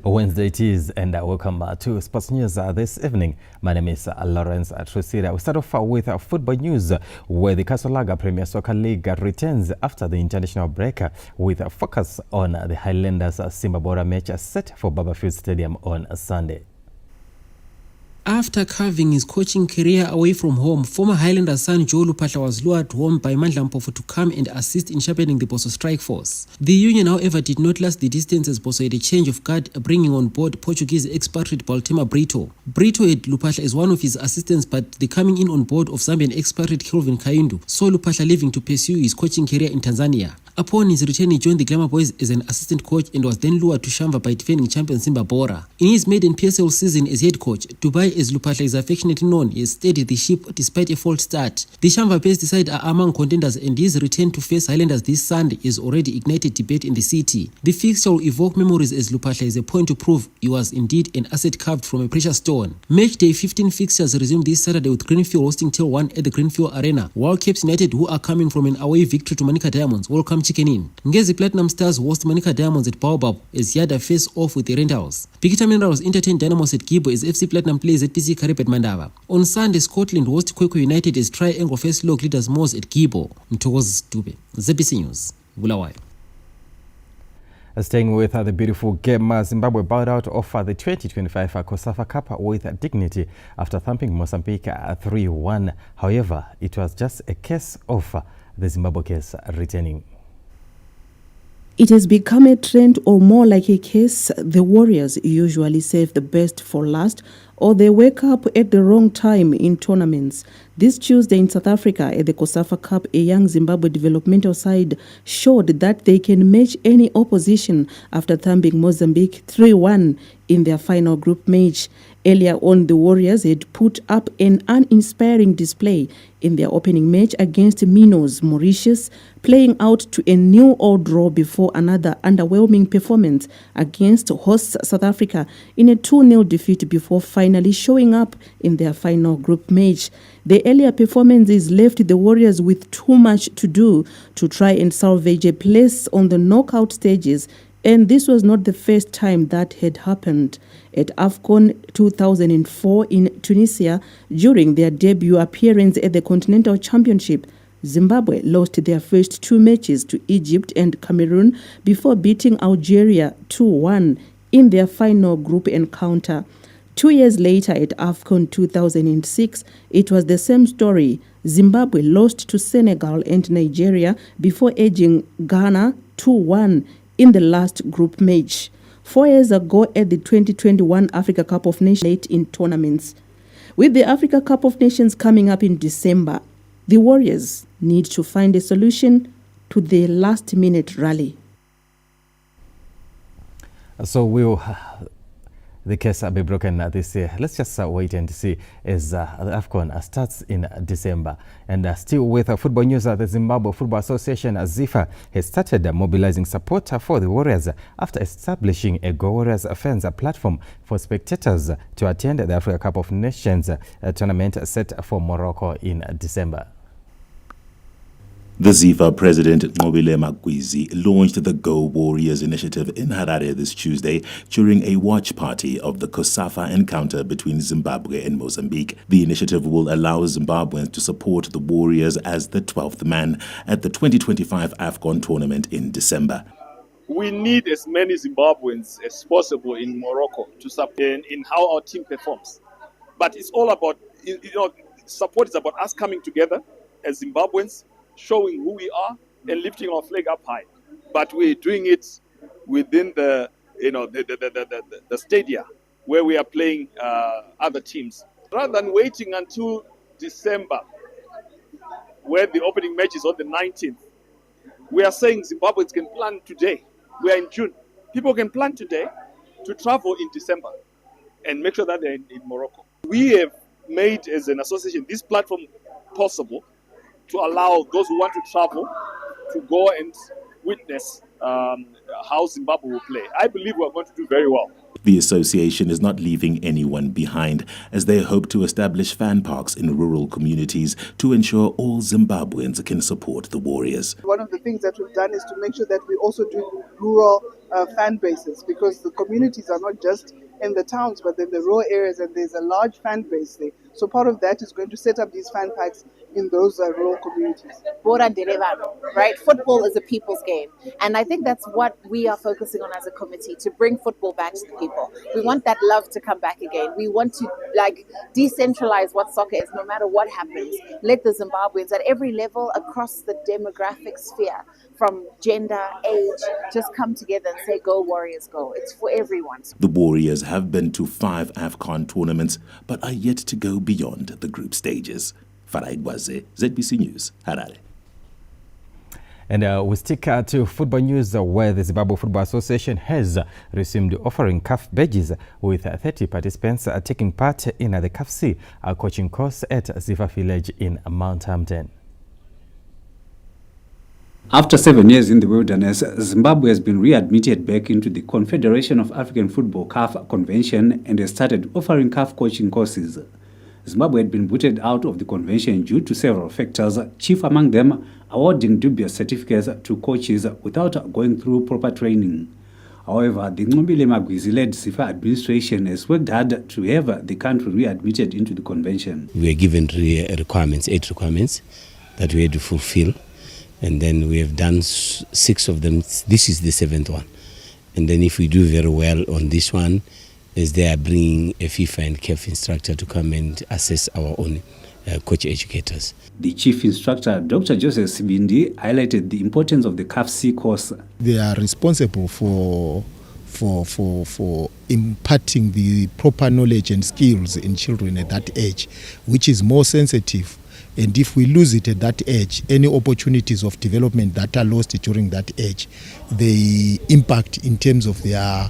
Wednesday it is, and welcome to Sports News this evening. My name is Lawrence Trusira. We start off with football news, where the Kasolaga Premier Soccer League returns after the international break with a focus on the Highlanders Zimbabwe match set for Barberfield Stadium on Sunday. After carving his coaching career away from home, former Highlander son Joe Lupatla was lured home by Mandla Mpofu to come and assist in sharpening the Boso strike force. The union, however, did not last the distance as Boso had a change of guard, bringing on board Portuguese expatriate Baltimore Brito. Brito had Lupatla as one of his assistants, but the coming in on board of Zambian expatriate Kelvin Kayundu saw Lupatla leaving to pursue his coaching career in Tanzania. Upon his return, he joined the Glamour Boys as an assistant coach and was then lured to Shamba by defending champion Zimbabwe. In his maiden PSL season as head coach, Dubai, as Lupatla is affectionately known, he steadied the ship despite a false start. The Shamba-based side are among contenders, and his return to face Highlanders this Sunday has already ignited debate in the city. The fixture will evoke memories as Lupatla is a point to prove he was indeed an asset carved from a precious stone. Match day 15 fixtures resume this Saturday with Greenfield hosting Till 1 at the Greenfield Arena, while Capes United, who are coming from an away victory to Manica Diamonds, welcome Chicken In. Ngezi Platinum Stars host Manica Diamonds at Baobab as Yada face off with the Rentals. Bikita Minerals entertain Dynamos at Gibo as FC Platinum plays at PC Karib at Mandava. On Sunday, Scotland host Kwekwe United as Triangle face log leaders Moz at Gibo. Mtokoz Dube, ZBC News, Bulawayo. Staying with the beautiful game, Zimbabwe bowed out of the 2025 COSAFA Cup with dignity after thumping Mozambique 3-1. However, it was just a case of the Zimbabwe case returning. It has become a trend, or more like a case. The Warriors usually save the best for last, or they wake up at the wrong time in tournaments. This Tuesday in South Africa at the COSAFA Cup, a young Zimbabwe developmental side showed that they can match any opposition after thumping Mozambique 3-1 in their final group match. Earlier on, the Warriors had put up an uninspiring display in their opening match against Minos, Mauritius, playing out to a 0-0 draw before another underwhelming performance against hosts South Africa in a 2-0 defeat before finally showing up in their final group match. The earlier performances left the Warriors with too much to do to try and salvage a place on the knockout stages, and this was not the first time that had happened. At AFCON 2004 in Tunisia, during their debut appearance at the Continental Championship, Zimbabwe lost their first two matches to Egypt and Cameroon before beating Algeria 2-1 in their final group encounter. 2 years later at AFCON 2006, it was the same story. Zimbabwe lost to Senegal and Nigeria before edging Ghana 2-1 in the last group match. 4 years ago at the 2021 Africa Cup of Nations late in tournaments. With the Africa Cup of Nations coming up in December, the Warriors need to find a solution to the last-minute rally. So will the case be broken this year? Let's just wait and see as the AFCON starts in December. And still with football news, the Zimbabwe Football Association, ZIFA, has started mobilizing support for the Warriors after establishing a Go Warriors fans platform for spectators to attend the Africa Cup of Nations tournament set for Morocco in December. The ZIFA president, Nqobile Magwizi, launched the Go Warriors initiative in Harare this Tuesday during a watch party of the COSAFA encounter between Zimbabwe and Mozambique. The initiative will allow Zimbabweans to support the Warriors as the 12th man at the 2025 AFCON tournament in December. We need as many Zimbabweans as possible in Morocco to support in how our team performs. But it's all about, support is about us coming together as Zimbabweans, showing who we are and lifting our flag up high. But we're doing it within the stadia where we are playing other teams. Rather than waiting until December, where the opening match is on the 19th, we are saying Zimbabweans can plan today. We are in June. People can plan today to travel in December and make sure that they're in Morocco. We have made, as an association, this platform possible to allow those who want to travel to go and witness how Zimbabwe will play. I believe we are going to do very well. The association is not leaving anyone behind, as they hope to establish fan parks in rural communities to ensure all Zimbabweans can support the Warriors. One of the things that we've done is to make sure that we also do rural fan bases, because the communities are not just in the towns but in the rural areas, and there's a large fan base there. So part of that is going to set up these fan packs in those rural communities. Right? Football is a people's game. And I think that's what we are focusing on as a committee, to bring football back to the people. We want that love to come back again. We want to decentralize what soccer is, no matter what happens. Let the Zimbabweans at every level across the demographic sphere, from gender, age, just come together and say, go Warriors, go. It's for everyone. The Warriors have been to 5 AFCON tournaments, but are yet to go beyond the group stages. Farai Gwaze, ZBC News, Harare. And we stick to football news, where the Zimbabwe Football Association has resumed offering CAF badges, with 30 participants taking part in the CAF C coaching course at Ziva Village in Mount Hampton. After 7 years in the wilderness, Zimbabwe has been readmitted back into the Confederation of African Football CAF convention and has started offering CAF coaching courses. Zimbabwe had been booted out of the convention due to several factors, chief among them awarding dubious certificates to coaches without going through proper training. However, the Nqobile Magwizi-led SIFA administration has worked hard to have the country readmitted into the convention. We were given 8 requirements that we had to fulfill, and then we have done 6 of them. This is the 7th one. And then if we do very well on this one, is they are bringing a FIFA and CAF instructor to come and assess our own coach educators. The chief instructor, Dr. Joseph Sibindi, highlighted the importance of the CAF C course. They are responsible for imparting the proper knowledge and skills in children at that age, which is more sensitive. And if we lose it at that age, any opportunities of development that are lost during that age, they impact in terms of their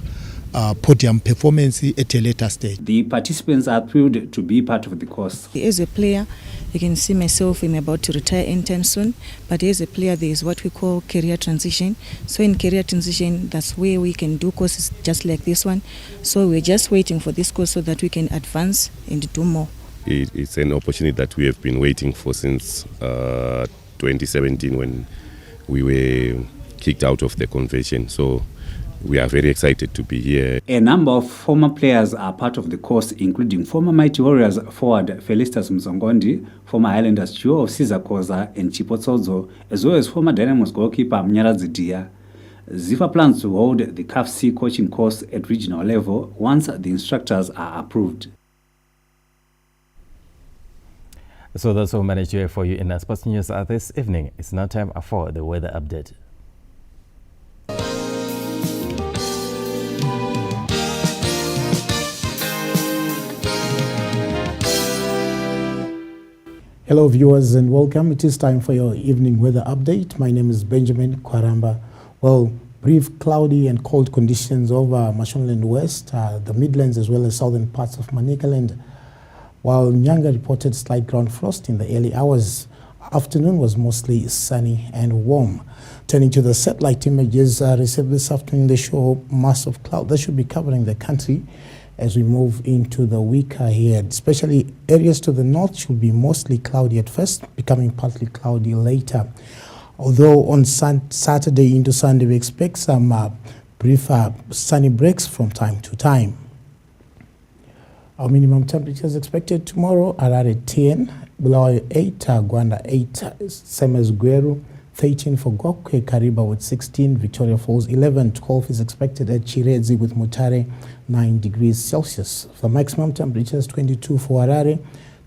podium performance at a later stage. The participants are thrilled to be part of the course. As a player, you can see myself, I'm about to retire anytime soon, but as a player there is what we call career transition. So in career transition, that's where we can do courses just like this one. So we're just waiting for this course so that we can advance and do more. It's an opportunity that we have been waiting for since 2017, when we were kicked out of the convention. So we are very excited to be here. A number of former players are part of the course, including former Mighty Warriors forward Felicitas Mzongondi, former Highlanders duo of Caesar Koza and Chipotsozo, as well as former Dynamos goalkeeper Mnyaradzi Dia. Zifa plans to hold the CAF C coaching course at regional level once the instructors are approved. So that's all we managed to have for you in sports news this evening. It's now time for the weather update. Hello viewers and welcome. It is time for your evening weather update. My name is Benjamin Kwaramba. Well, brief cloudy and cold conditions over Mashonaland West, the Midlands as well as southern parts of Manicaland, while Nyanga reported slight ground frost in the early hours. Afternoon was mostly sunny and warm. Turning to the satellite images received this afternoon, they show mass of cloud that should be covering the country as we move into the week ahead. Especially areas to the north should be mostly cloudy at first, becoming partly cloudy later. Although on Saturday into Sunday we expect some brief sunny breaks from time to time. Our minimum temperatures expected tomorrow are at 10, Bulawayo 8, Gwanda 8, same as Gweru, 13 for Gokwe, Kariba with 16, Victoria Falls 11, 12 is expected at Chiredzi with Mutare 9 degrees Celsius. The maximum temperatures 22 for Harare,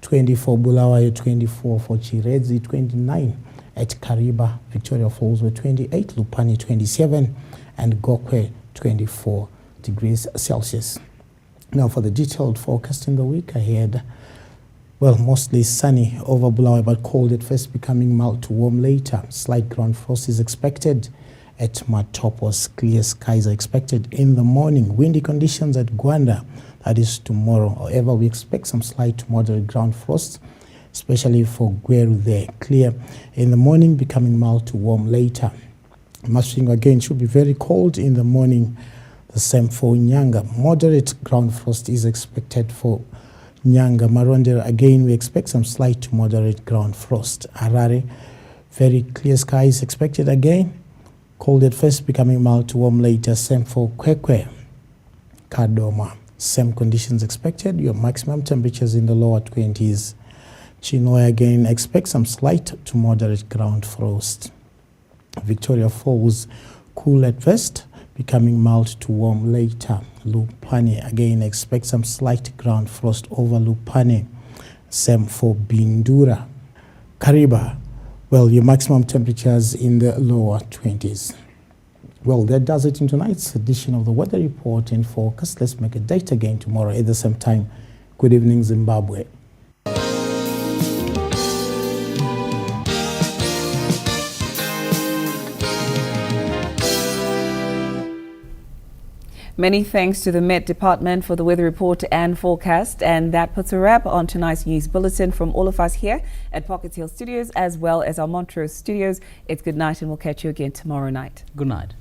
20 for Bulawayo, 24 for Chiredzi, 29 at Kariba, Victoria Falls with 28, Lupani 27 and Gokwe 24 degrees Celsius. Now for the detailed forecast in the week ahead. Well, mostly sunny over Bulawayo, but cold at first, becoming mild to warm later. Slight ground frost is expected at Matopos. Clear skies are expected in the morning. Windy conditions at Gwanda, that is tomorrow. However, we expect some slight to moderate ground frost, especially for Gweru there. Clear in the morning, becoming mild to warm later. Masvingo again should be very cold in the morning. The same for Nyanga. Moderate ground frost is expected for Nyanga. Marondera, again, we expect some slight to moderate ground frost. Harare, very clear skies expected again. Cold at first, becoming mild to warm later. Same for Kwekwe. Kadoma, same conditions expected. Your maximum temperatures in the lower 20s. Chinoy, again, expect some slight to moderate ground frost. Victoria Falls, cool at first, becoming mild to warm later. Lupane, again, expect some slight ground frost over Lupane. Same for Bindura. Kariba, well, your maximum temperatures in the lower 20s. Well, that does it in tonight's edition of the Weather Report and Forecast. Let's make a date again tomorrow at the same time. Good evening, Zimbabwe. Many thanks to the Met Department for the weather report and forecast. And that puts a wrap on tonight's news bulletin from all of us here at Pocket Hill Studios as well as our Montrose Studios. It's good night and we'll catch you again tomorrow night. Good night.